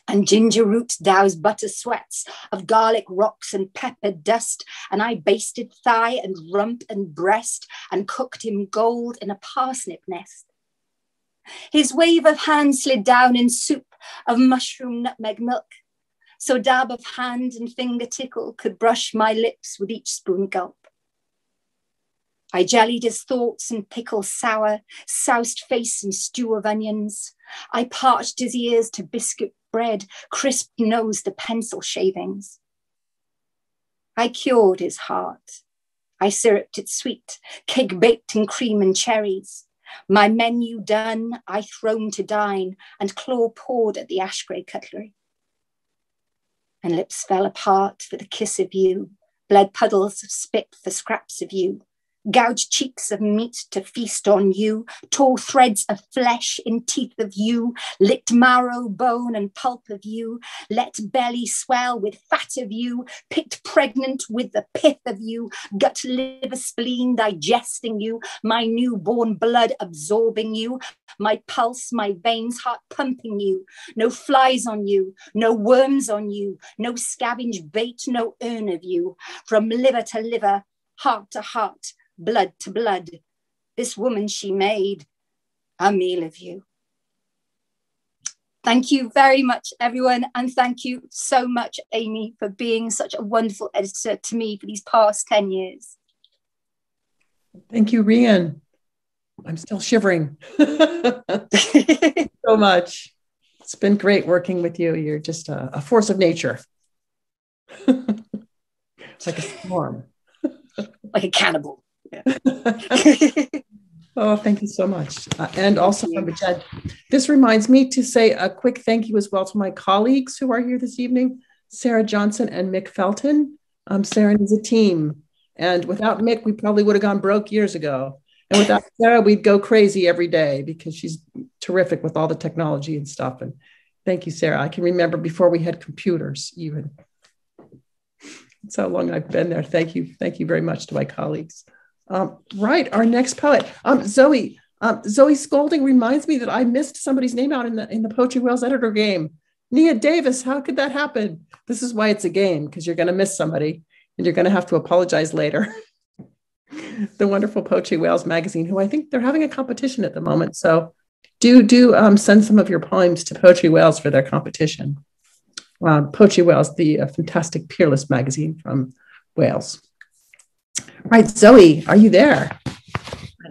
And ginger root doused butter sweats of garlic rocks and pepper dust, and I basted thigh and rump and breast, and cooked him gold in a parsnip nest. His wave of hand slid down in soup of mushroom nutmeg milk, so dab of hand and finger tickle could brush my lips with each spoon gulp. I jellied his thoughts in pickle sour, soused face in stew of onions. I parched his ears to biscuit bread, crisped nose to pencil shavings. I cured his heart. I syruped it sweet, cake baked in cream and cherries. My menu done, I thrown to dine, and claw pawed at the ash grey cutlery. And lips fell apart for the kiss of you, bled puddles of spit for scraps of you, Gouge cheeks of meat to feast on you, tore threads of flesh in teeth of you, licked marrow, bone and pulp of you, let belly swell with fat of you, picked pregnant with the pith of you, gut, liver, spleen digesting you, my newborn blood absorbing you, my pulse, my veins, heart pumping you, no flies on you, no worms on you, no scavenge bait, no urn of you, from liver to liver, heart to heart, blood to blood, this woman she made a meal of you. Thank you very much, everyone. And thank you so much, Amy, for being such a wonderful editor to me for these past 10 years. Thank you, Rhian. I'm still shivering. So much. It's been great working with you. You're just a force of nature. It's like a storm. Like a cannibal. Yeah. Oh, thank you so much. And also from Jen. This reminds me to say a quick thank you as well to my colleagues who are here this evening, Sarah Johnson and Mick Felton. Seren is a team. And without Mick, we probably would have gone broke years ago. And without Sarah, we'd go crazy every day because she's terrific with all the technology and stuff. And thank you, Sarah. I can remember before we had computers even. That's how long I've been there. Thank you. Thank you very much to my colleagues. Right, our next poet, Zoe. Zoe Scolding reminds me that I missed somebody's name out in the Poetry Whales editor game. Nia Davis, how could that happen? This is why it's a game, because you're going to miss somebody and you're going to have to apologize later. The wonderful Poetry Whales magazine, who I think they're having a competition at the moment. So do send some of your poems to Poetry Whales for their competition. Poetry Whales, the fantastic peerless magazine from Wales. Right, Zoe, are you there?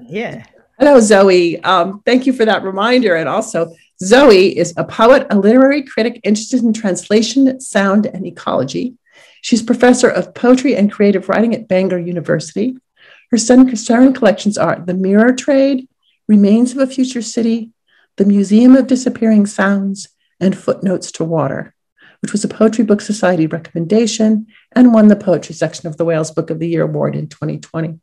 Yeah. Hello, Zoe. Thank you for that reminder. And also, Zoe is a poet, a literary critic interested in translation, sound, and ecology. She's professor of poetry and creative writing at Bangor University. Her Seren collections are The Mirror Trade, Remains of a Future City, The Museum of Disappearing Sounds, and Footnotes to Water, which was a Poetry Book Society recommendation and won the poetry section of the Wales Book of the Year Award in 2020.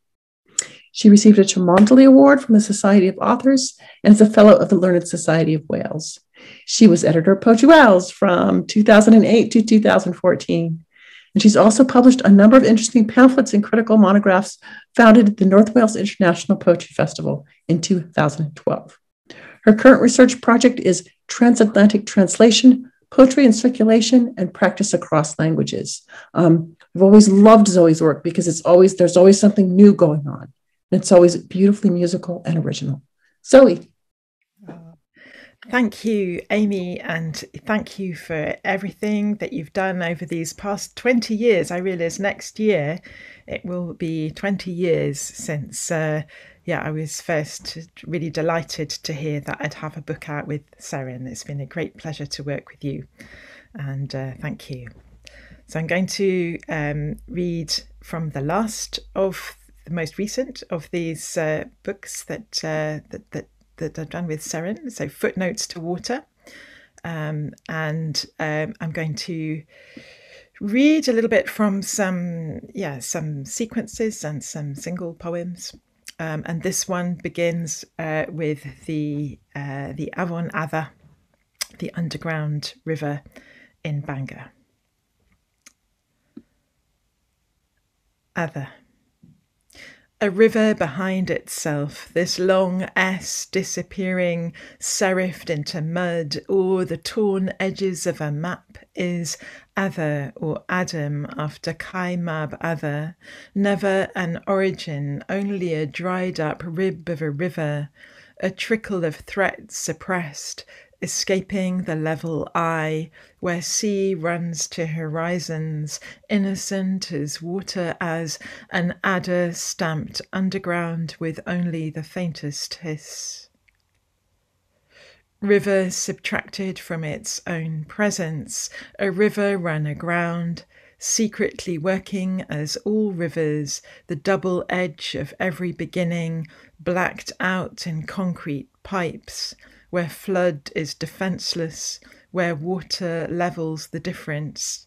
She received a Cholmondeley Award from the Society of Authors and is a fellow of the Learned Society of Wales. She was editor of Poetry Wales from 2008 to 2014. And she's also published a number of interesting pamphlets and critical monographs founded at the North Wales International Poetry Festival in 2012. Her current research project is Transatlantic Translation, Poetry in Circulation, and Practice Across Languages. I've always loved Zoe's work because there's always something new going on. And it's always beautifully musical and original. Zoe. Thank you, Amy, and thank you for everything that you've done over these past 20 years. I realise next year it will be 20 years since, I was first really delighted to hear that I'd have a book out with Seren. It's been a great pleasure to work with you, and thank you. So I'm going to read from the most recent of these books that I've done with Seren, so Footnotes to Water. And I'm going to read a little bit from some sequences and some single poems. And this one begins with the Avon Adda, the underground river in Bangor. Adda. A river behind itself, this long S disappearing, serifed into mud, or the torn edges of a map is Adda or Adam after Kai Mab Adda, never an origin, only a dried up rib of a river, a trickle of threats suppressed, escaping the level eye, where sea runs to horizons, innocent as water as an adder stamped underground with only the faintest hiss. River subtracted from its own presence, a river run aground, secretly working as all rivers, the double edge of every beginning, blacked out in concrete pipes, where flood is defenceless, where water levels the difference.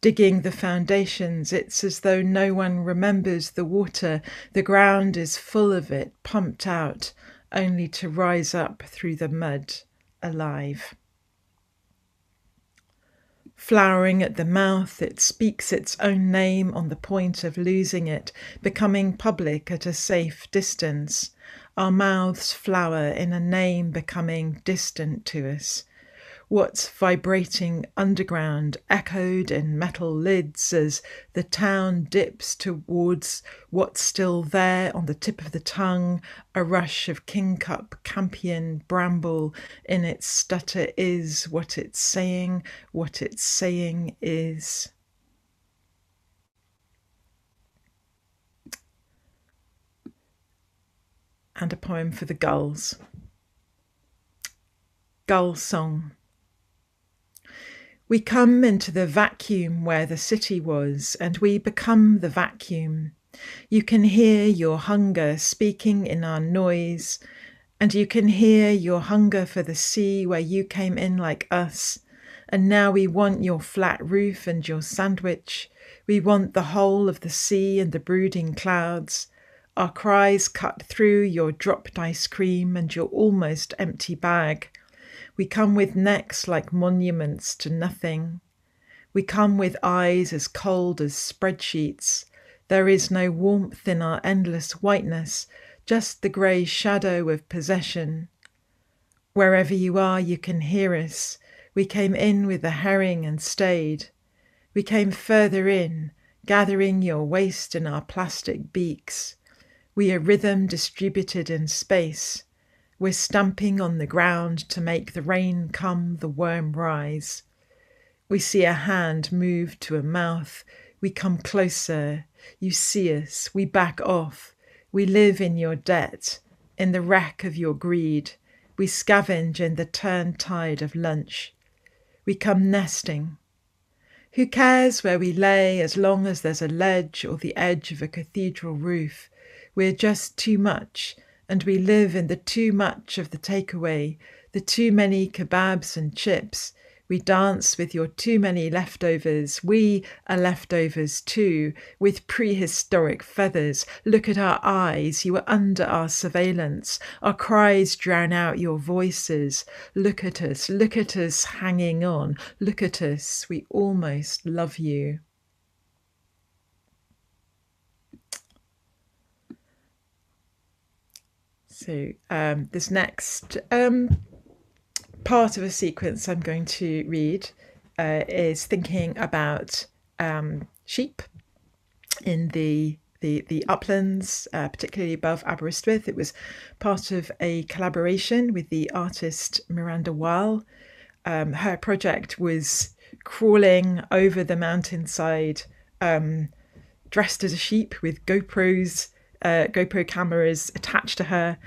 digging the foundations. It's as though no one remembers the water. The ground is full of it, pumped out, only to rise up through the mud, alive. Flowering at the mouth, it speaks its own name on the point of losing it, becoming public at a safe distance. Our mouths flower in a name becoming distant to us. What's vibrating underground, echoed in metal lids as the town dips towards what's still there on the tip of the tongue, a rush of kingcup, campion, bramble in its stutter is what it's saying is. And a poem for the gulls. Gull Song. We come into the vacuum where the city was, and we become the vacuum. You can hear your hunger speaking in our noise, and you can hear your hunger for the sea where you came in like us. And now we want your flat roof and your sandwich. We want the whole of the sea and the brooding clouds. Our cries cut through your dropped ice cream and your almost empty bag. We come with necks like monuments to nothing. We come with eyes as cold as spreadsheets. There is no warmth in our endless whiteness, just the grey shadow of possession. Wherever you are, you can hear us. We came in with the herring and stayed. We came further in, gathering your waste in our plastic beaks. We are rhythm distributed in space. We're stamping on the ground to make the rain come, the worm rise. We see a hand move to a mouth. We come closer. You see us. We back off. We live in your debt, in the wreck of your greed. We scavenge in the turned tide of lunch. We come nesting. Who cares where we lay as long as there's a ledge or the edge of a cathedral roof? We're just too much. And we live in the too much of the takeaway, the too many kebabs and chips. We dance with your too many leftovers. We are leftovers too, with prehistoric feathers. Look at our eyes. You are under our surveillance. Our cries drown out your voices. Look at us hanging on. Look at us. We almost love you. So this next part of a sequence I'm going to read is thinking about sheep in the uplands, particularly above Aberystwyth. It was part of a collaboration with the artist Miranda Weil. Her project was crawling over the mountainside, dressed as a sheep with GoPro cameras attached to her,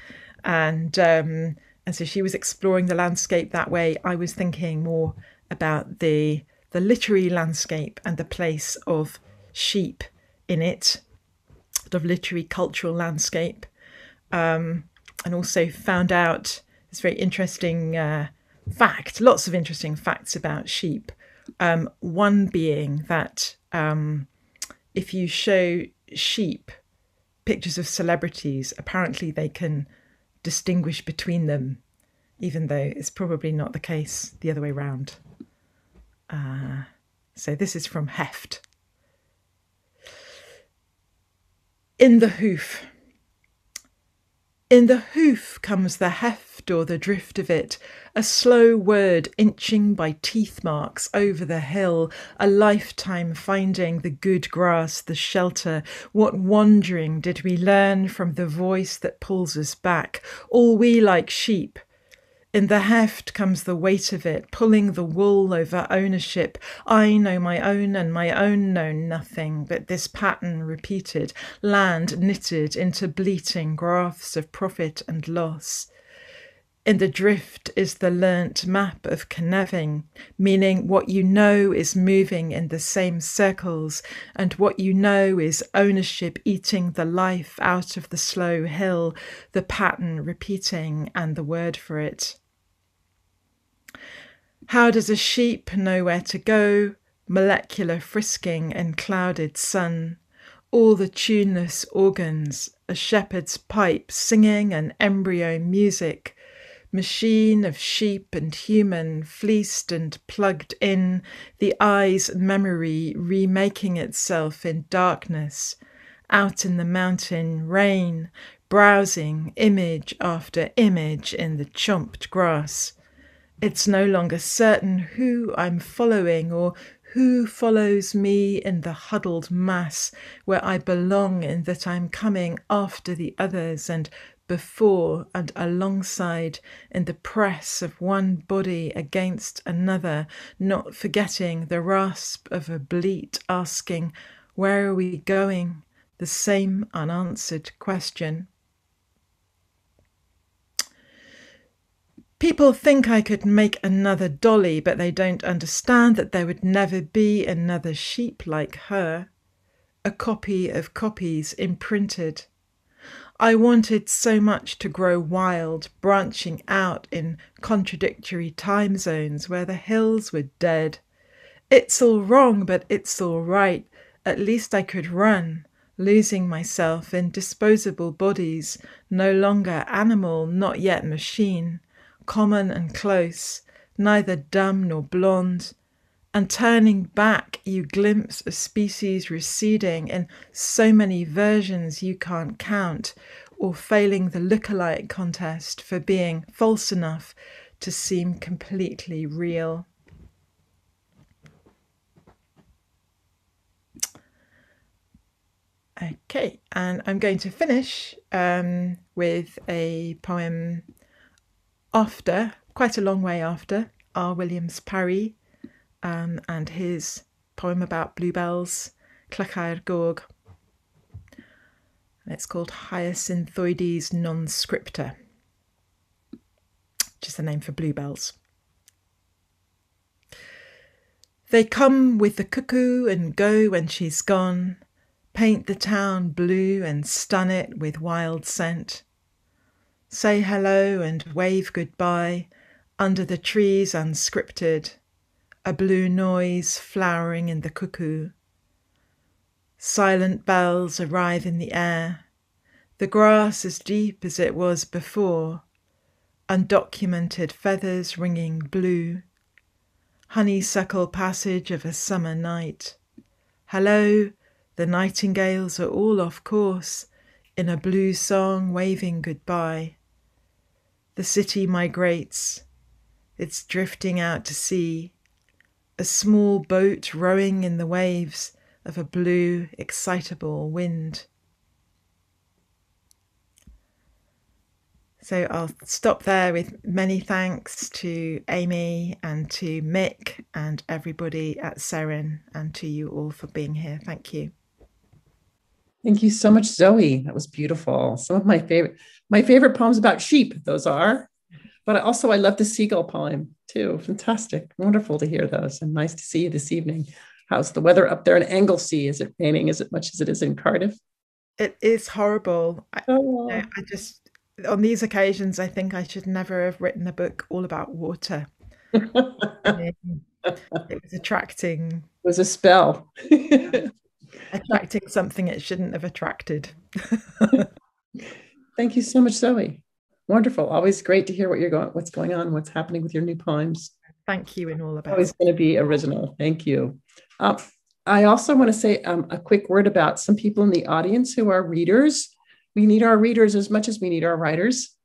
and so she was exploring the landscape that way. I was thinking more about the literary landscape and the place of sheep in it, of literary cultural landscape, and also found out this very interesting fact, lots of interesting facts about sheep. One being that if you show sheep pictures of celebrities, apparently they can distinguish between them, even though it's probably not the case the other way around. So this is from Heft. In the hoof. In the hoof comes the heft or the drift of it, a slow word inching by teeth marks over the hill, a lifetime finding the good grass, the shelter. What wandering did we learn from the voice that pulls us back, all we like sheep? In the heft comes the weight of it, pulling the wool over ownership. I know my own and my own know nothing, but this pattern repeated, land knitted into bleating graphs of profit and loss. In the drift is the learnt map of conniving, meaning what you know is moving in the same circles, and what you know is ownership eating the life out of the slow hill, the pattern repeating and the word for it. How does a sheep know where to go? molecular frisking in clouded sun, all the tuneless organs, a shepherd's pipe singing an embryo music, machine of sheep and human, fleeced and plugged in, the eye's memory remaking itself in darkness, out in the mountain rain, browsing image after image in the chomped grass. It's no longer certain who I'm following or who follows me in the huddled mass where I belong, in that I'm coming after the others and before and alongside in the press of one body against another, not forgetting the rasp of a bleat asking, where are we going? The same unanswered question. People think I could make another Dolly, but they don't understand that there would never be another sheep like her, a copy of copies imprinted. I wanted so much to grow wild, branching out in contradictory time zones where the hills were dead. It's all wrong, but it's all right. At least I could run, losing myself in disposable bodies, no longer animal, not yet machine, common and close, neither dumb nor blonde. And turning back, you glimpse a species receding in so many versions you can't count, or failing the look-alike contest for being false enough to seem completely real. Okay, and I'm going to finish with a poem after, quite a long way after, R. Williams Parry, and his poem about bluebells, Clachair Gog. It's called Hyacinthoides non-scripta, which is the name for bluebells. They come with the cuckoo and go when she's gone, paint the town blue and stun it with wild scent. Say hello and wave goodbye under the trees unscripted, a blue noise flowering in the cuckoo. Silent bells arrive in the air, the grass as deep as it was before, undocumented feathers ringing blue, honeysuckle passage of a summer night. Hello, the nightingales are all off course, in a blue song waving goodbye. The city migrates, it's drifting out to sea, a small boat rowing in the waves of a blue, excitable wind. So I'll stop there with many thanks to Amy and to Mick and everybody at Seren, and to you all for being here. Thank you. Thank you so much, Zoe. That was beautiful. Some of my favorite poems about sheep, those are. But I love the seagull poem too. Fantastic. Wonderful to hear those. And nice to see you this evening. How's the weather up there in Anglesey? Is it raining as much as it is in Cardiff? It is horrible. I just, on these occasions, I think I should never have written a book all about water. It was attracting. It was a spell. Attracting something it shouldn't have attracted. Thank you so much, Zoe. Wonderful. Always great to hear what's going on, what's happening with your new poems. Thank you in all about. Always going to be original. Thank you. I also want to say a quick word about some people in the audience who are readers. We need our readers as much as we need our writers.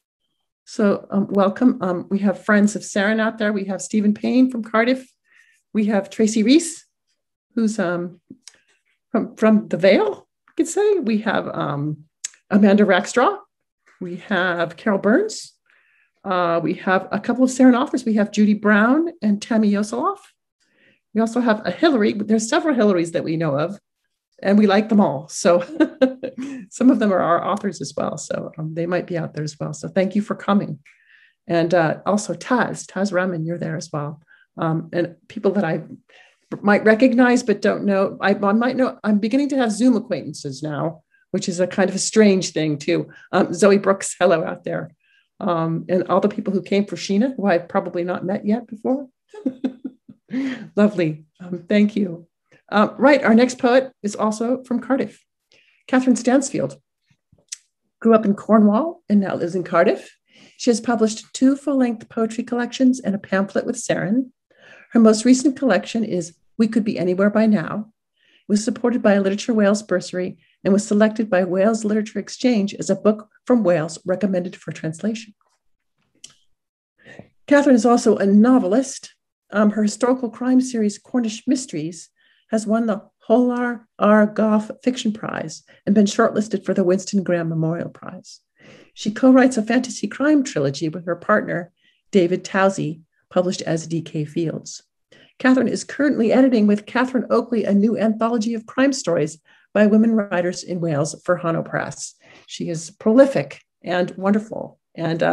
So welcome. We have friends of Seren out there. We have Stephen Payne from Cardiff. We have Tracy Reese, who's from the Vale, I could say. We have Amanda Rackstraw. We have Carol Burns. We have a couple of Seren authors. We have Judy Brown and Tammy Yosoloff. We also have a Hillary. There's several Hillarys that we know of, and we like them all. So some of them are our authors as well. So they might be out there as well. So thank you for coming. And also Taz Rahman, you're there as well. And people that I might recognize but don't know. I might know. I'm beginning to have Zoom acquaintances now, which is a kind of a strange thing too. Zoe Brooks, hello out there. And all the people who came for Sheena, who I've probably not met yet before. Lovely. Thank you. Right, our next poet is also from Cardiff. Catherine Stansfield grew up in Cornwall and now lives in Cardiff. She has published 2 full-length poetry collections and a pamphlet with Seren. Her most recent collection is We Could Be Anywhere by Now. It was supported by a Literature Wales bursary and was selected by Wales Literature Exchange as a book from Wales recommended for translation. Catherine is also a novelist. Her historical crime series, Cornish Mysteries, has won the Holar R. Goff Fiction Prize and been shortlisted for the Winston Graham Memorial Prize. She co-writes a fantasy crime trilogy with her partner, David Towsey, published as D.K. Fields. Catherine is currently editing with Catherine Oakley a new anthology of crime stories by women writers in Wales for Hano Press. She is prolific and wonderful. And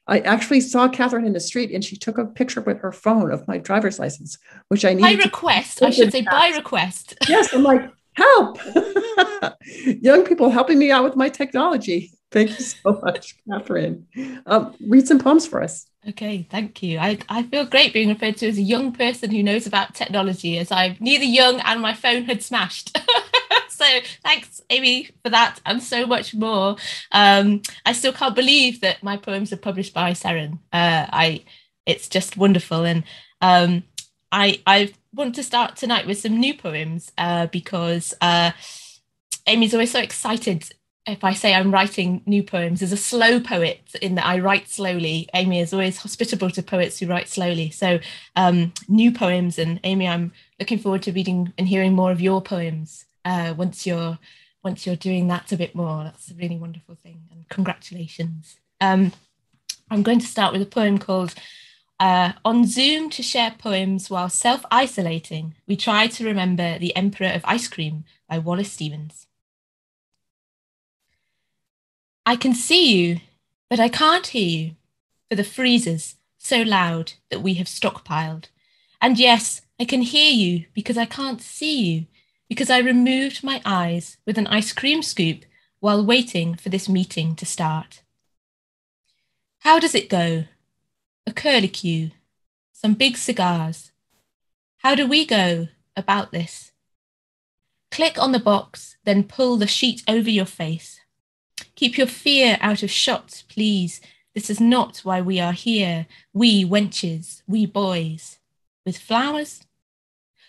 I actually saw Catherine in the street and she took a picture with her phone of my driver's license, which I needed. By request, I should say by request. Yes, I'm like, help. Young people helping me out with my technology. Thank you so much, Catherine. Read some poems for us. Okay, thank you. I feel great being referred to as a young person who knows about technology, as I'm neither young and my phone had smashed. So thanks, Amy, for that and so much more. I still can't believe that my poems are published by Seren. It's just wonderful. And I want to start tonight with some new poems because Amy's always so excited if I say I'm writing new poems. As a slow poet in that I write slowly, Amy is always hospitable to poets who write slowly. So new poems, and Amy, I'm looking forward to reading and hearing more of your poems once you're doing that a bit more. That's a really wonderful thing, and congratulations. I'm going to start with a poem called On Zoom to Share Poems While Self-Isolating, We Try to Remember the Emperor of Ice Cream by Wallace Stevens. I can see you, but I can't hear you, for the freezer's so loud that we have stockpiled. And yes, I can hear you because I can't see you, because I removed my eyes with an ice cream scoop while waiting for this meeting to start. How does it go? A curlicue, some big cigars. How do we go about this? Click on the box, then pull the sheet over your face. Keep your fear out of shot, please. This is not why we are here. We wenches, we boys. With flowers?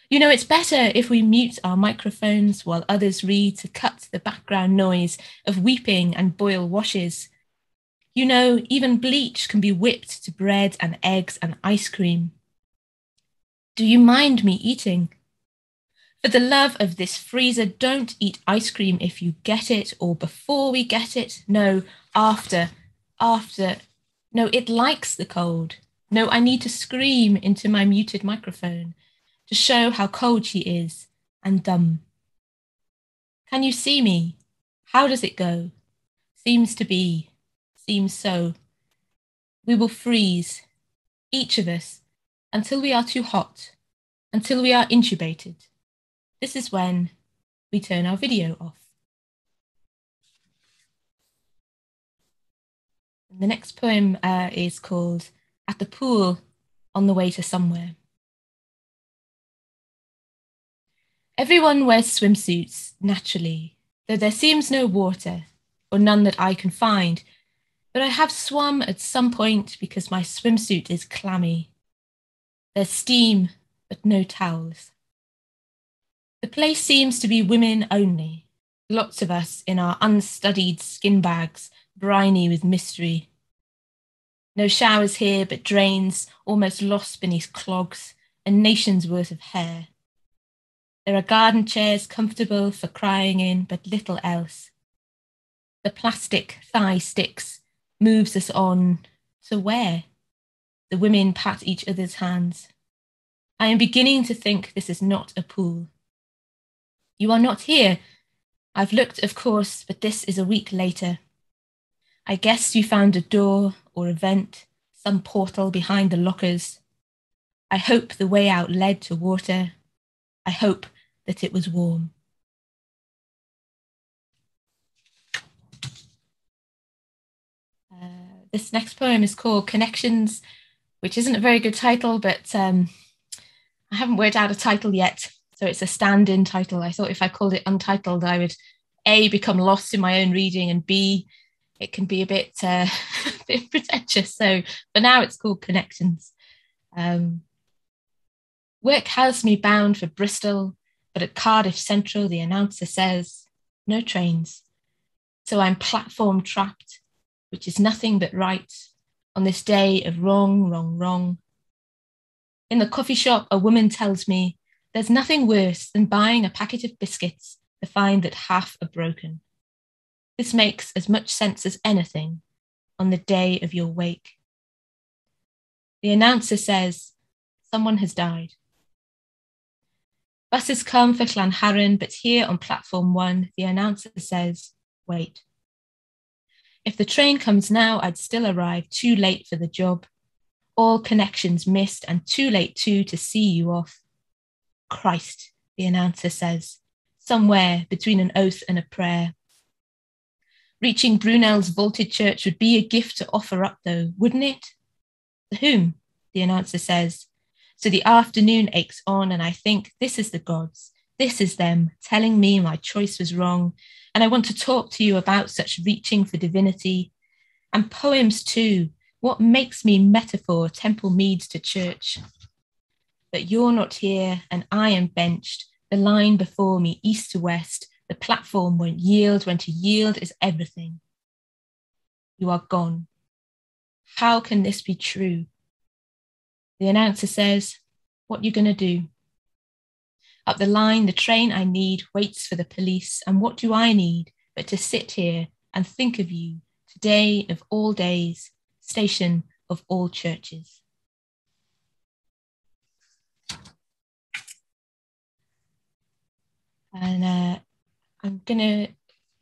You know, it's better if we mute our microphones while others read to cut the background noise of weeping and boil washes. You know, even bleach can be whipped to bread and eggs and ice cream. Do you mind me eating? For the love of this freezer, don't eat ice cream if you get it or before we get it. No, after. No, it likes the cold. No, I need to scream into my muted microphone to show how cold she is and dumb. Can you see me? How does it go? Seems to be, seems so. We will freeze, each of us, until we are too hot, until we are intubated. This is when we turn our video off. And the next poem is called At the Pool on the Way to Somewhere. Everyone wears swimsuits naturally, though there seems no water, or none that I can find, but I have swum at some point because my swimsuit is clammy. There's steam, but no towels. The place seems to be women only, lots of us in our unstudied skin bags, briny with mystery. No showers here, but drains almost lost beneath clogs, a nation's worth of hair. There are garden chairs comfortable for crying in, but little else. The plastic thigh sticks moves us on to where? The women pat each other's hands. I am beginning to think this is not a pool. You are not here. I've looked, of course, but this is a week later. I guess you found a door or a vent, some portal behind the lockers. I hope the way out led to water. I hope that it was warm. This next poem is called Connections, which isn't a very good title, but I haven't worked out a title yet, so it's a stand-in title. I thought if I called it Untitled, I would A, become lost in my own reading, and B, it can be a bit, a bit pretentious. So for now, it's called Connections. Work has me bound for Bristol, but at Cardiff Central, the announcer says, no trains. So I'm platform trapped, which is nothing but right, on this day of wrong, wrong, wrong. In the coffee shop, a woman tells me there's nothing worse than buying a packet of biscuits to find that half are broken. This makes as much sense as anything on the day of your wake. The announcer says, someone has died. Buses come for Llanharan, but here on platform 1, the announcer says, wait. If the train comes now, I'd still arrive too late for the job. All connections missed and too late too to see you off. Christ, the announcer says, somewhere between an oath and a prayer. Reaching Brunel's vaulted church would be a gift to offer up though, wouldn't it? To whom? The announcer says. So the afternoon aches on and I think, this is the gods, this is them telling me my choice was wrong. And I want to talk to you about such reaching for divinity. And poems too, what makes me metaphor temple meads to church? But you're not here and I am benched, the line before me east to west, the platform won't yield when to yield is everything. You are gone. How can this be true? The announcer says, what you going to do? Up the line, the train I need waits for the police. And what do I need but to sit here and think of you, today of all days, station of all churches. And I'm going to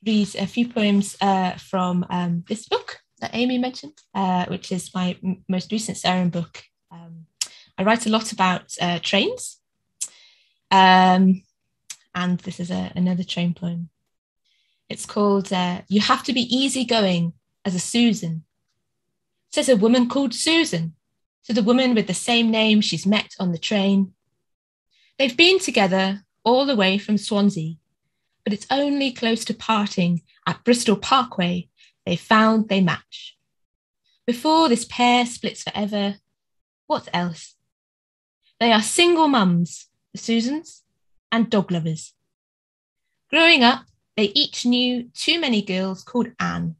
read a few poems from this book that Amy mentioned, which is my most recent Seren book. I write a lot about trains, and this is another train poem. It's called You Have to Be Easygoing as a Susan, says a woman called Susan to the woman with the same name she's met on the train. They've been together all the way from Swansea, but it's only close to parting at Bristol Parkway they found they match. Before this pair splits forever, what else? They are single mums, the Susans, and dog lovers. Growing up, they each knew too many girls called Anne.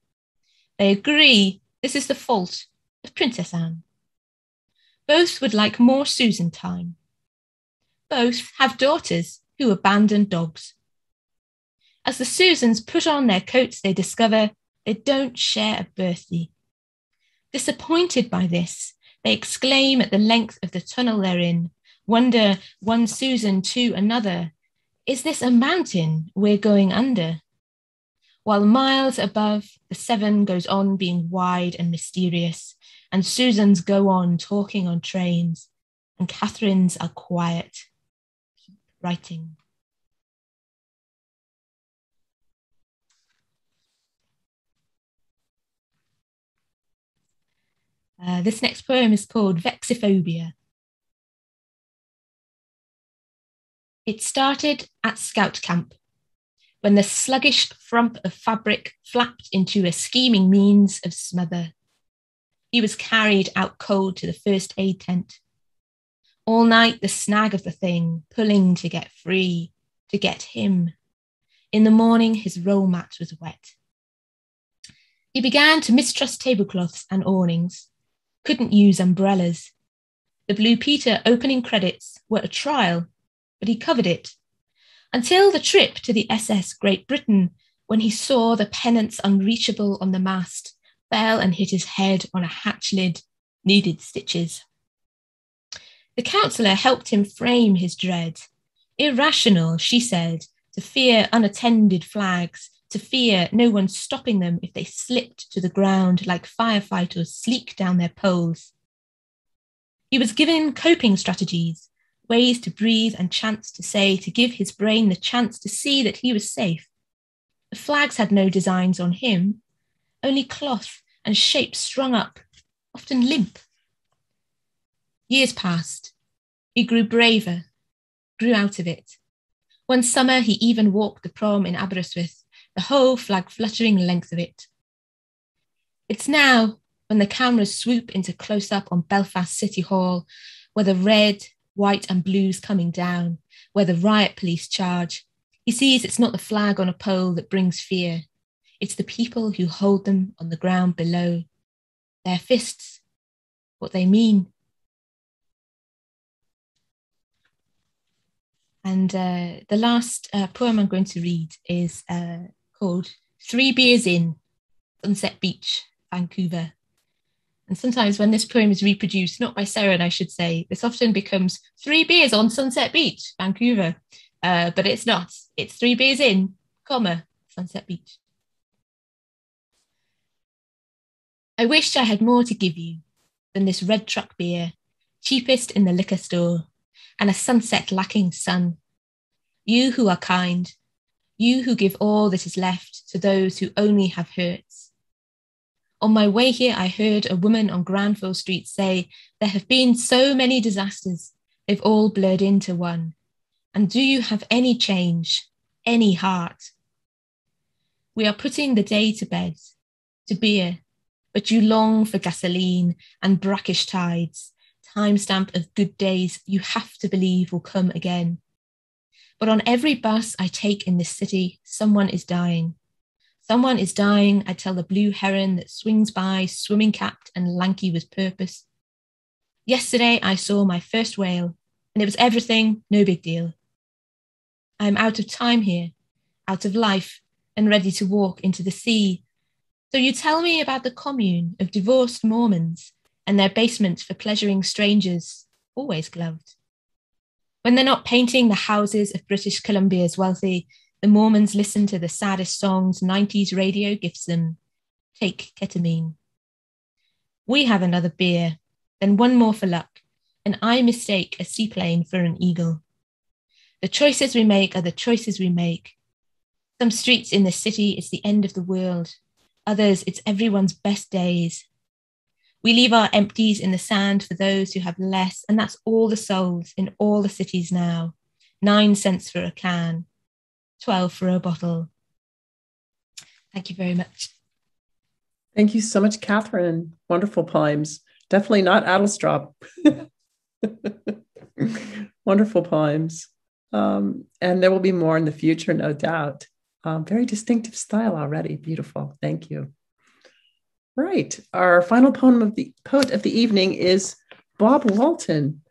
They agree this is the fault of Princess Anne. Both would like more Susan time. Both have daughters who abandon dogs. As the Susans put on their coats, they discover they don't share a birthday. Disappointed by this, they exclaim at the length of the tunnel they're in, wonder one Susan to another, is this a mountain we're going under? While miles above, the Severn goes on being wide and mysterious, and Susans go on talking on trains, and Catherine's are quiet, keep writing. This next poem is called Vexiphobia. It started at scout camp, when the sluggish frump of fabric flapped into a scheming means of smother. He was carried out cold to the first aid tent. All night the snag of the thing, pulling to get free, to get him. In the morning his roll mat was wet. He began to mistrust tablecloths and awnings, couldn't use umbrellas. The Blue Peter opening credits were a trial, but he covered it, until the trip to the SS Great Britain, when he saw the pennants unreachable on the mast, fell and hit his head on a hatch lid, needed stitches. The counsellor helped him frame his dread. Irrational, she said, to fear unattended flags, to fear no one stopping them if they slipped to the ground like firefighters sleek down their poles. He was given coping strategies, ways to breathe and chance to say, to give his brain the chance to see that he was safe. The flags had no designs on him, only cloth and shapes strung up, often limp. Years passed. He grew braver, grew out of it. One summer, he even walked the prom in Aberystwyth, the whole flag fluttering length of it. It's now, when the cameras swoop into close-up on Belfast City Hall, where the red, white and blue's coming down, where the riot police charge, he sees it's not the flag on a pole that brings fear. It's the people who hold them on the ground below. Their fists, what they mean. And the last poem I'm going to read is called 3 Beers In, Sunset Beach, Vancouver. And sometimes when this poem is reproduced, not by Seren, I should say, this often becomes 3 beers on Sunset Beach, Vancouver. But it's not. It's 3 beers in, comma, Sunset Beach. I wished I had more to give you than this red truck beer, cheapest in the liquor store, and a sunset lacking sun. You who are kind, you who give all that is left to those who only have hurts. On my way here, I heard a woman on Granville Street say, there have been so many disasters, they've all blurred into one. And do you have any change, any heart? We are putting the day to bed, to beer, but you long for gasoline and brackish tides, timestamp of good days you have to believe will come again. But on every bus I take in this city, someone is dying. Someone is dying, I tell the blue heron that swings by, swimming-capped and lanky with purpose. Yesterday I saw my first whale, and it was everything, no big deal. I am out of time here, out of life, and ready to walk into the sea. So you tell me about the commune of divorced Mormons and their basement for pleasuring strangers, always gloved. When they're not painting the houses of British Columbia's wealthy, the Mormons listen to the saddest songs 90s radio gives them. Take ketamine. We have another beer, then one more for luck, and I mistake a seaplane for an eagle. The choices we make are the choices we make. Some streets in the city, it's the end of the world. Others, it's everyone's best days. We leave our empties in the sand for those who have less, and that's all the souls in all the cities now. 9 cents for a can, 12 for a bottle. Thank you very much. Thank you so much, Catherine. Wonderful poems. Definitely not Adelstraub. Wonderful poems. And there will be more in the future, no doubt. Very distinctive style already. Beautiful. Thank you. Right. Our final poet of the evening is Bob Walton.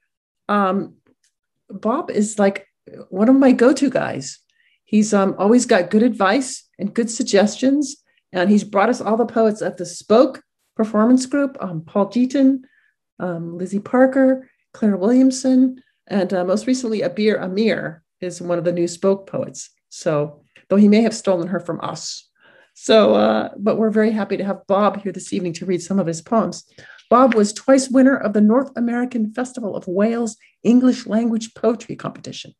Bob is like one of my go-to guys. He's always got good advice and good suggestions. And he's brought us all the poets of the Spoke Performance Group, Paul Jeaton, Lizzie Parker, Claire Williamson, and most recently, Abir Amir is one of the new Spoke poets. So, though he may have stolen her from us. So, but we're very happy to have Bob here this evening to read some of his poems. Bob was twice winner of the North American Festival of Wales English Language Poetry Competition.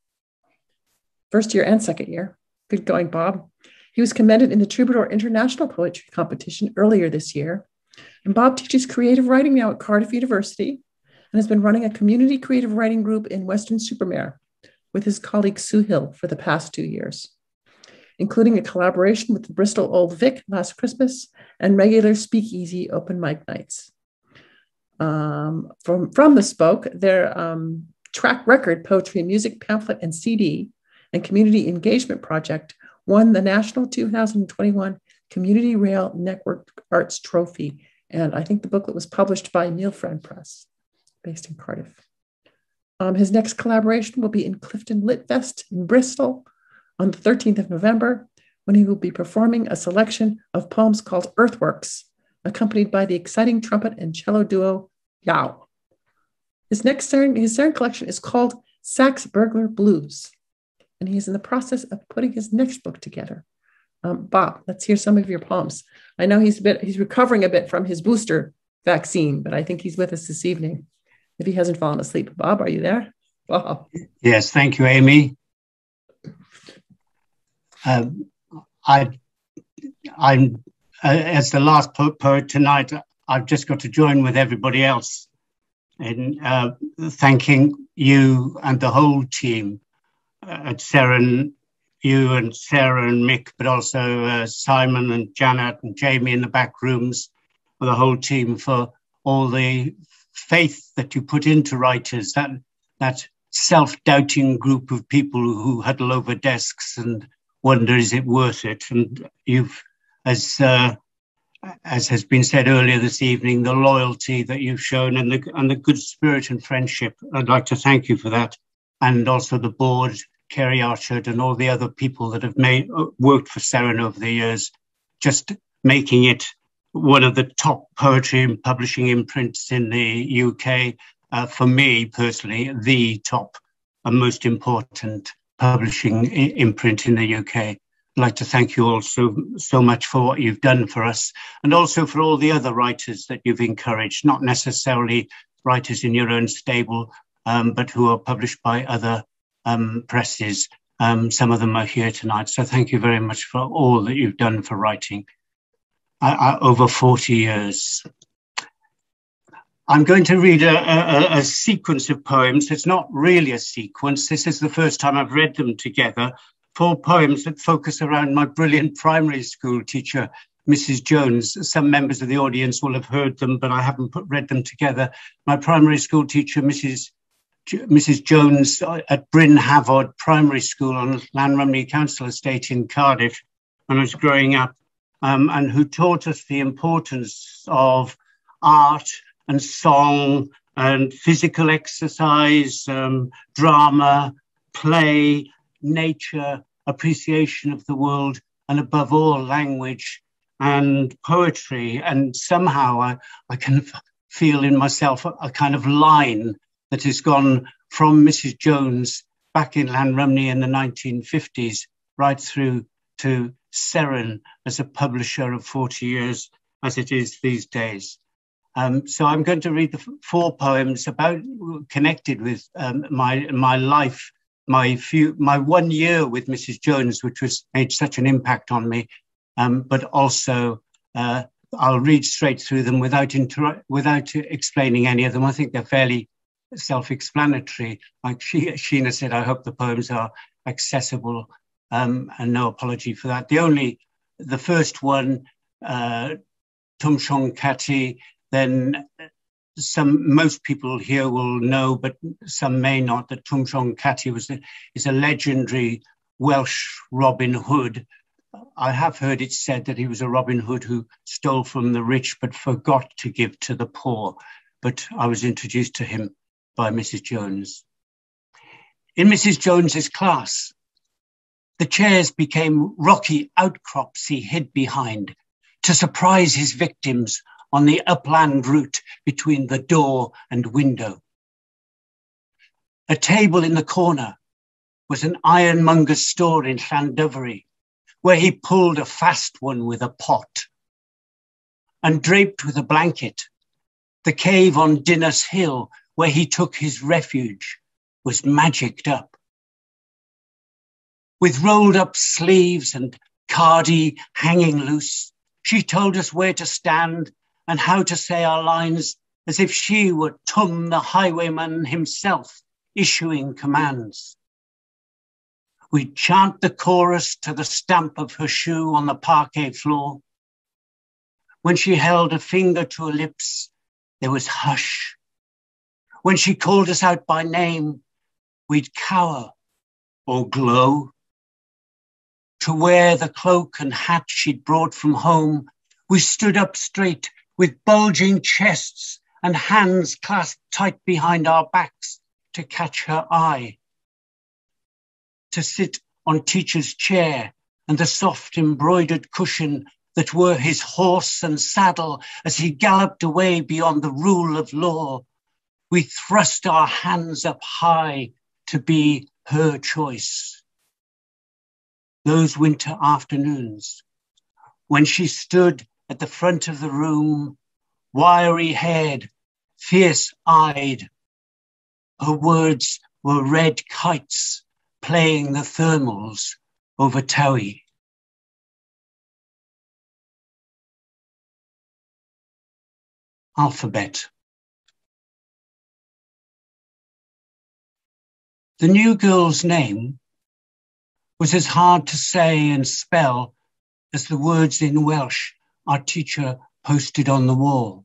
First year and second year. Good going, Bob. He was commended in the Troubadour International Poetry Competition earlier this year. And Bob teaches creative writing now at Cardiff University and has been running a community creative writing group in Weston-super-Mare with his colleague Sue Hill for the past 2 years, including a collaboration with the Bristol Old Vic last Christmas and regular speakeasy open mic nights. From the Spoke, their track record, poetry, music, pamphlet, and CD, and community engagement project won the National 2021 Community Rail Network Arts Trophy. And I think the booklet was published by Neil Friend Press, based in Cardiff. His next collaboration will be in Clifton Lit Fest in Bristol on the 13th of November, when he will be performing a selection of poems called Earthworks, accompanied by the exciting trumpet and cello duo Yao. His Seren collection is called Sax Burglar Blues, and he's in the process of putting his next book together. Bob, let's hear some of your poems. I know he's recovering a bit from his booster vaccine, but I think he's with us this evening, if he hasn't fallen asleep. Bob, are you there? Bob. Yes, thank you, Amy. I'm as the last poet tonight, I've just got to join with everybody else. in thanking you and the whole team at Seren, you and Sarah and Mick, but also Simon and Janet and Jamie in the back rooms, for the whole team, for all the faith that you put into writers, that self-doubting group of people who huddle over desks and wonder, is it worth it? And you've, as has been said earlier this evening, the loyalty that you've shown and the good spirit and friendship. I'd like to thank you for that. And also the board, Kerry Archard, and all the other people that have worked for Seren over the years, just making it one of the top poetry and publishing imprints in the UK. For me personally, the top and most important publishing imprint in the UK. I'd like to thank you all so much for what you've done for us, and also for all the other writers that you've encouraged, not necessarily writers in your own stable, but who are published by other presses. Some of them are here tonight. So thank you very much for all that you've done for writing over 40 years. I'm going to read a sequence of poems. It's not really a sequence. This is the first time I've read them together. 4 poems that focus around my brilliant primary school teacher, Mrs. Jones. Some members of the audience will have heard them, but I haven't read them together. My primary school teacher, Mrs. Jones, at Bryn Havod Primary School on Llanrumney Council Estate in Cardiff, when I was growing up, and who taught us the importance of art and song and physical exercise, drama, play, nature, appreciation of the world, and above all, language and poetry. And somehow I can feel in myself a kind of line that has gone from Mrs. Jones back in Llanrumney in the 1950s, right through to Seren as a publisher of 40 years, as it is these days. So I'm going to read the 4 poems connected with my life, my 1 year with Mrs. Jones, which made such an impact on me. But also, I'll read straight through them without explaining any of them. I think they're fairly self-explanatory. Like Sheena said, I hope the poems are accessible, and no apology for that. The first one, Tumshong Kati. Then most people here will know, but some may not, that Tumshong Kati is a legendary Welsh Robin Hood. I have heard it said that he was a Robin Hood who stole from the rich but forgot to give to the poor. But I was introduced to him by Mrs. Jones. In Mrs. Jones's class, the chairs became rocky outcrops he hid behind to surprise his victims on the upland route between the door and window. A table in the corner was an ironmonger's store in Llandovery, where he pulled a fast one with a pot. And draped with a blanket, the cave on Dinas Hill, where he took his refuge, was magicked up. With rolled up sleeves and cardi hanging loose, she told us where to stand and how to say our lines, as if she were Tum the highwayman himself, issuing commands. We'd chant the chorus to the stamp of her shoe on the parquet floor. When she held a finger to her lips, there was hush. When she called us out by name, we'd cower or glow. To wear the cloak and hat she'd brought from home, we stood up straight with bulging chests and hands clasped tight behind our backs to catch her eye. To sit on teacher's chair and the soft embroidered cushion that were his horse and saddle as he galloped away beyond the rule of law, we thrust our hands up high to be her choice. Those winter afternoons, when she stood at the front of the room, wiry-haired, fierce-eyed, her words were red kites playing the thermals over Towie. Alphabet. The new girl's name was as hard to say and spell as the words in Welsh our teacher posted on the wall.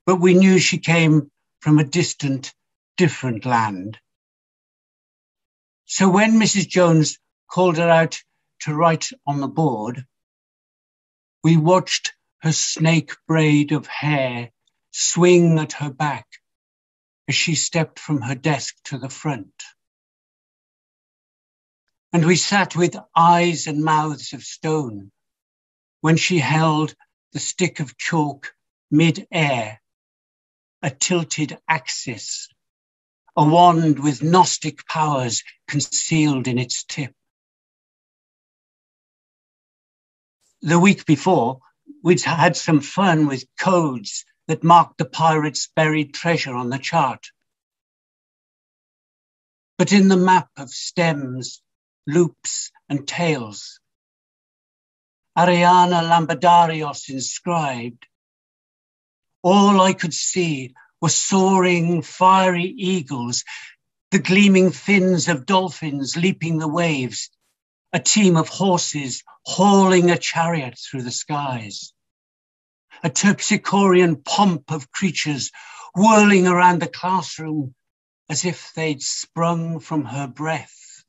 But we knew she came from a distant, different land. So when Mrs. Jones called her out to write on the board, we watched her snake braid of hair swing at her back as she stepped from her desk to the front. And we sat with eyes and mouths of stone when she held the stick of chalk mid-air, a tilted axis, a wand with Gnostic powers concealed in its tip. The week before, we'd had some fun with codes that marked the pirates' buried treasure on the chart. But in the map of stems, loops and tails, Ariana Lambadarios inscribed, all I could see were soaring fiery eagles, the gleaming fins of dolphins leaping the waves, a team of horses hauling a chariot through the skies, a terpsichorean pomp of creatures whirling around the classroom as if they'd sprung from her breath.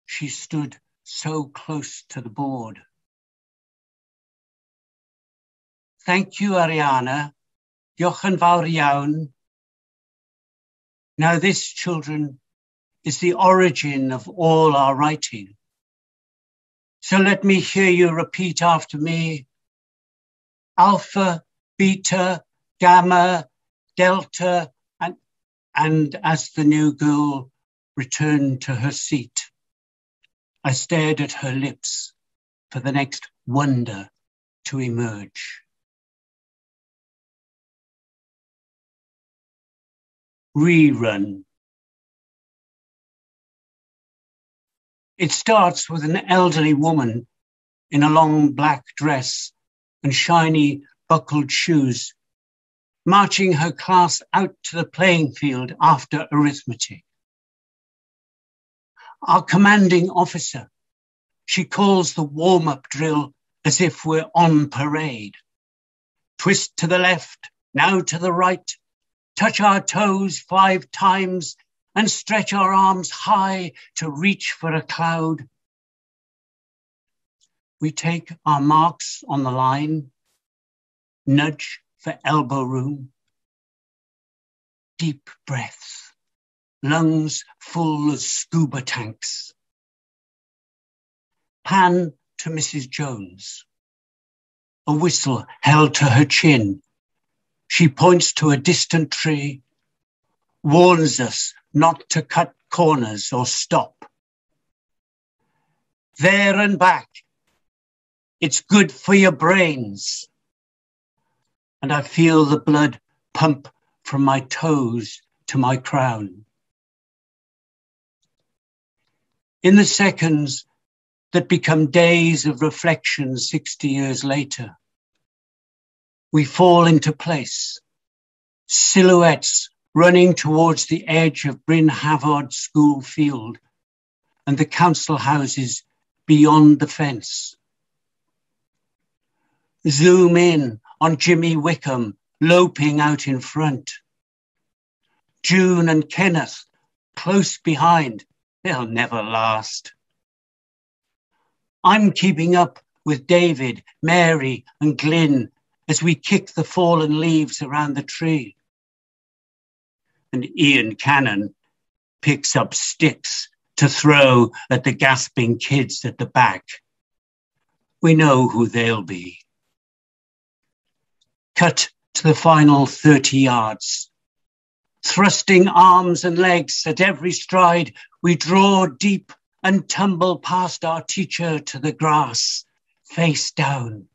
She stood so close to the board. Thank you, Ariana. Diolch yn fawr iawn. Now this, children, is the origin of all our writing. So let me hear you repeat after me. Alpha, beta, gamma, delta, and as the new girl returned to her seat, I stared at her lips for the next wonder to emerge. Rerun. It starts with an elderly woman in a long black dress and shiny buckled shoes, marching her class out to the playing field after arithmetic. Our commanding officer, she calls the warm-up drill as if we're on parade. Twist to the left, now to the right, touch our toes 5 times and stretch our arms high to reach for a cloud. We take our marks on the line, nudge for elbow room, deep breaths, lungs full of scuba tanks. Pan to Mrs. Jones, a whistle held to her chin. She points to a distant tree, warns us not to cut corners or stop. There and back, it's good for your brains. And I feel the blood pump from my toes to my crown. In the seconds that become days of reflection 60 years later, we fall into place, silhouettes running towards the edge of Bryn Havard School Field and the council houses beyond the fence. Zoom in on Jimmy Wickham loping out in front. June and Kenneth close behind. They'll never last. I'm keeping up with David, Mary and Glyn as we kick the fallen leaves around the tree. And Ian Cannon picks up sticks to throw at the gasping kids at the back. We know who they'll be. Cut to the final 30 yards. Thrusting arms and legs at every stride, we draw deep and tumble past our teacher to the grass, face down.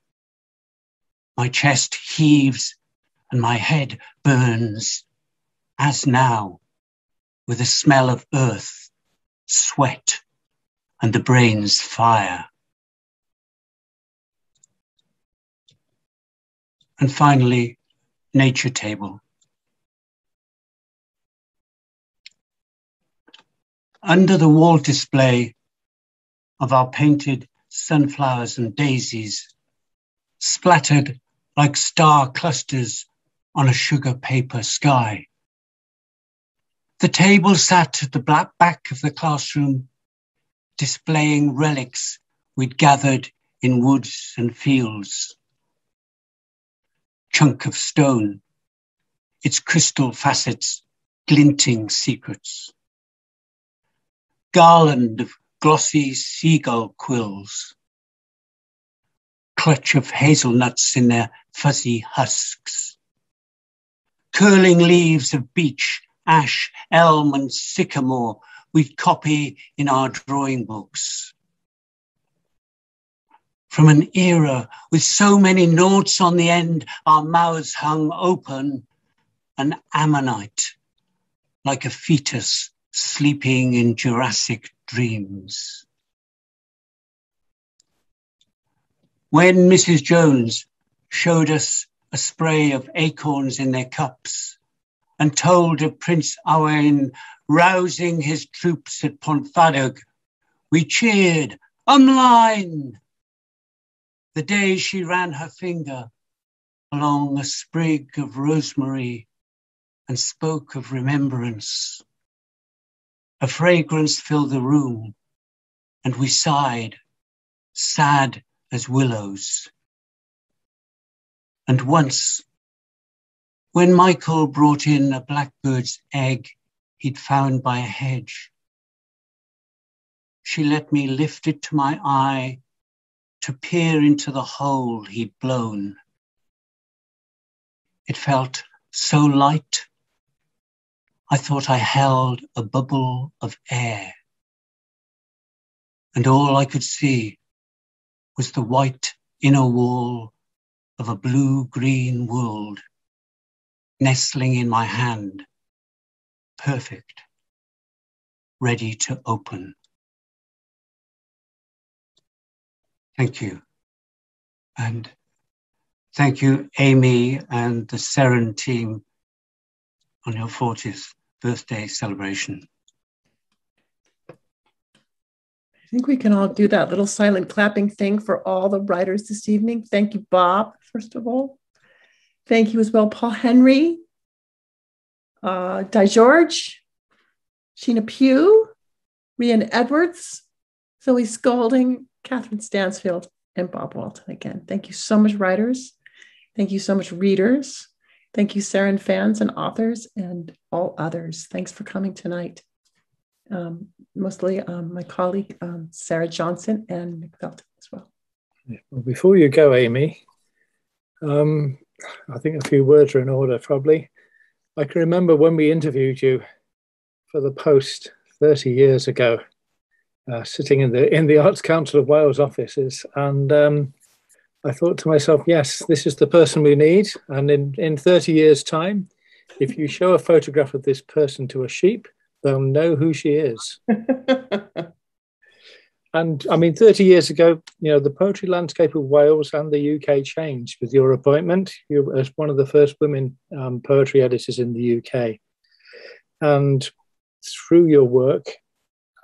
My chest heaves and my head burns, as now, with the smell of earth, sweat, and the brain's fire. And finally, nature table. under the wall display of our painted sunflowers and daisies, splattered like star clusters on a sugar paper sky. The table sat at the back of the classroom, displaying relics we'd gathered in woods and fields. Chunk of stone, its crystal facets glinting secrets. Garland of glossy seagull quills. Clutch of hazelnuts in their fuzzy husks. Curling leaves of beech, ash, elm and sycamore we'd copy in our drawing books. From an era with so many noughts on the end, our mouths hung open, an ammonite, like a fetus sleeping in Jurassic dreams. When Mrs. Jones showed us a spray of acorns in their cups and told of Prince Owain rousing his troops at Ponthadog, we cheered, "Umline!" The day she ran her finger along a sprig of rosemary and spoke of remembrance. A fragrance filled the room, and we sighed, sad as willows. And once, when Michael brought in a blackbird's egg he'd found by a hedge, she let me lift it to my eye to peer into the hole he'd blown. It felt so light, I thought I held a bubble of air. And all I could see was the white inner wall of a blue-green world nestling in my hand, perfect, ready to open. Thank you. And thank you, Amy and the Seren team, on your 40th birthday celebration. I think we can all do that little silent clapping thing for all the writers this evening. Thank you, Bob, first of all. Thank you as well, Paul Henry, Di George, Sheena Pugh, Rhian Edwards, Zoe Scalding, Catherine Stansfield, and Bob Walton again. Thank you so much, writers. Thank you so much, readers. Thank you, Seren fans and authors and all others. Thanks for coming tonight. Mostly my colleague, Sarah Johnson and Nick Felton as well. Yeah. Well, before you go, Amy, I think a few words are in order, probably. I can remember when we interviewed you for the Post 30 years ago, sitting in the Arts Council of Wales offices, and I thought to myself, yes, this is the person we need. And in 30 years' time, if you show a photograph of this person to a sheep, they'll know who she is. And I mean, 30 years ago, you know, the poetry landscape of Wales and the UK changed with your appointment. You were as one of the first women poetry editors in the UK. And through your work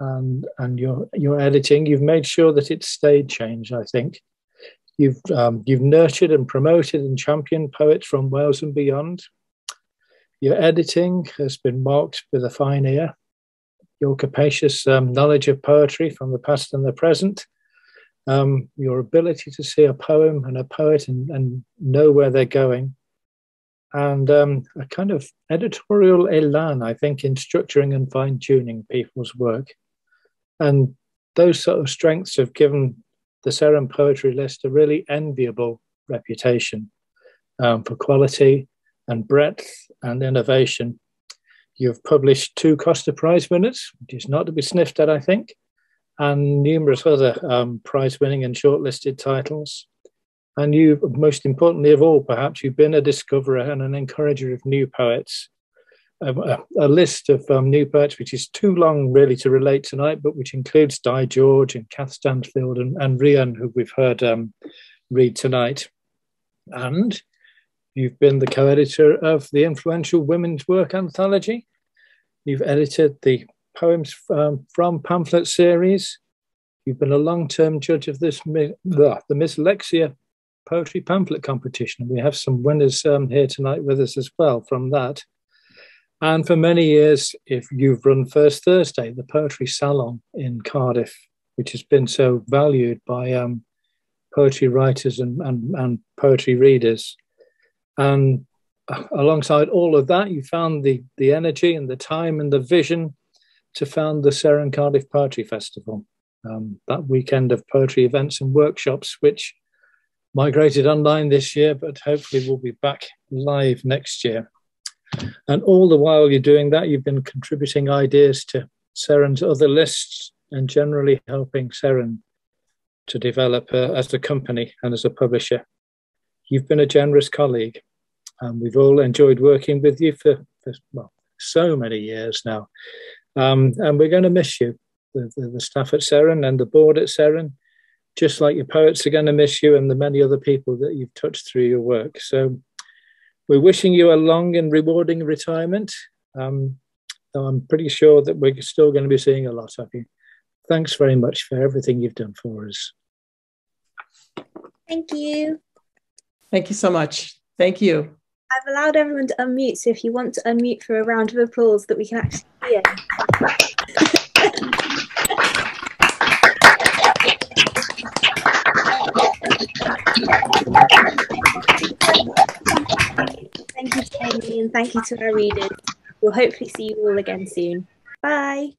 and your editing, you've made sure that it's stayed change, I think. You've nurtured and promoted and championed poets from Wales and beyond. Your editing has been marked with a fine ear. Your capacious knowledge of poetry from the past and the present. Your ability to see a poem and a poet and know where they're going. And a kind of editorial elan, I think, in structuring and fine-tuning people's work. And those sort of strengths have given the Seren Poetry List a really enviable reputation for quality and breadth and innovation. You've published 2 Costa Prize winners, which is not to be sniffed at, I think, and numerous other prize-winning and shortlisted titles. And you, most importantly of all, perhaps, you've been a discoverer and an encourager of new poets. A list of new poets, which is too long really to relate tonight, but which includes Di George and Kath Stansfield and Rhian, who we've heard read tonight. And you've been the co-editor of the influential Women's Work Anthology. You've edited the poems from pamphlet series. You've been a long-term judge of this, the Miss Lexia poetry pamphlet competition. We have some winners here tonight with us as well from that. And for many years, if you've run First Thursday, the poetry salon in Cardiff, which has been so valued by poetry writers and poetry readers. And alongside all of that, you found the energy and the time and the vision to found the Seren Cardiff Poetry Festival, that weekend of poetry events and workshops, which migrated online this year, but hopefully will be back live next year. And all the while you're doing that, you've been contributing ideas to Seren's other lists and generally helping Seren to develop as a company and as a publisher. You've been a generous colleague, and we've all enjoyed working with you for so many years now. And we're going to miss you, the staff at Seren and the board at Seren, just like your poets are going to miss you and the many other people that you've touched through your work. So we're wishing you a long and rewarding retirement. I'm pretty sure that we're still going to be seeing a lot of you. Thanks very much for everything you've done for us. Thank you. Thank you so much. Thank you. I've allowed everyone to unmute, so if you want to unmute for a round of applause that we can actually hear. Thank you to Amy and thank you to our readers. We'll hopefully see you all again soon. Bye.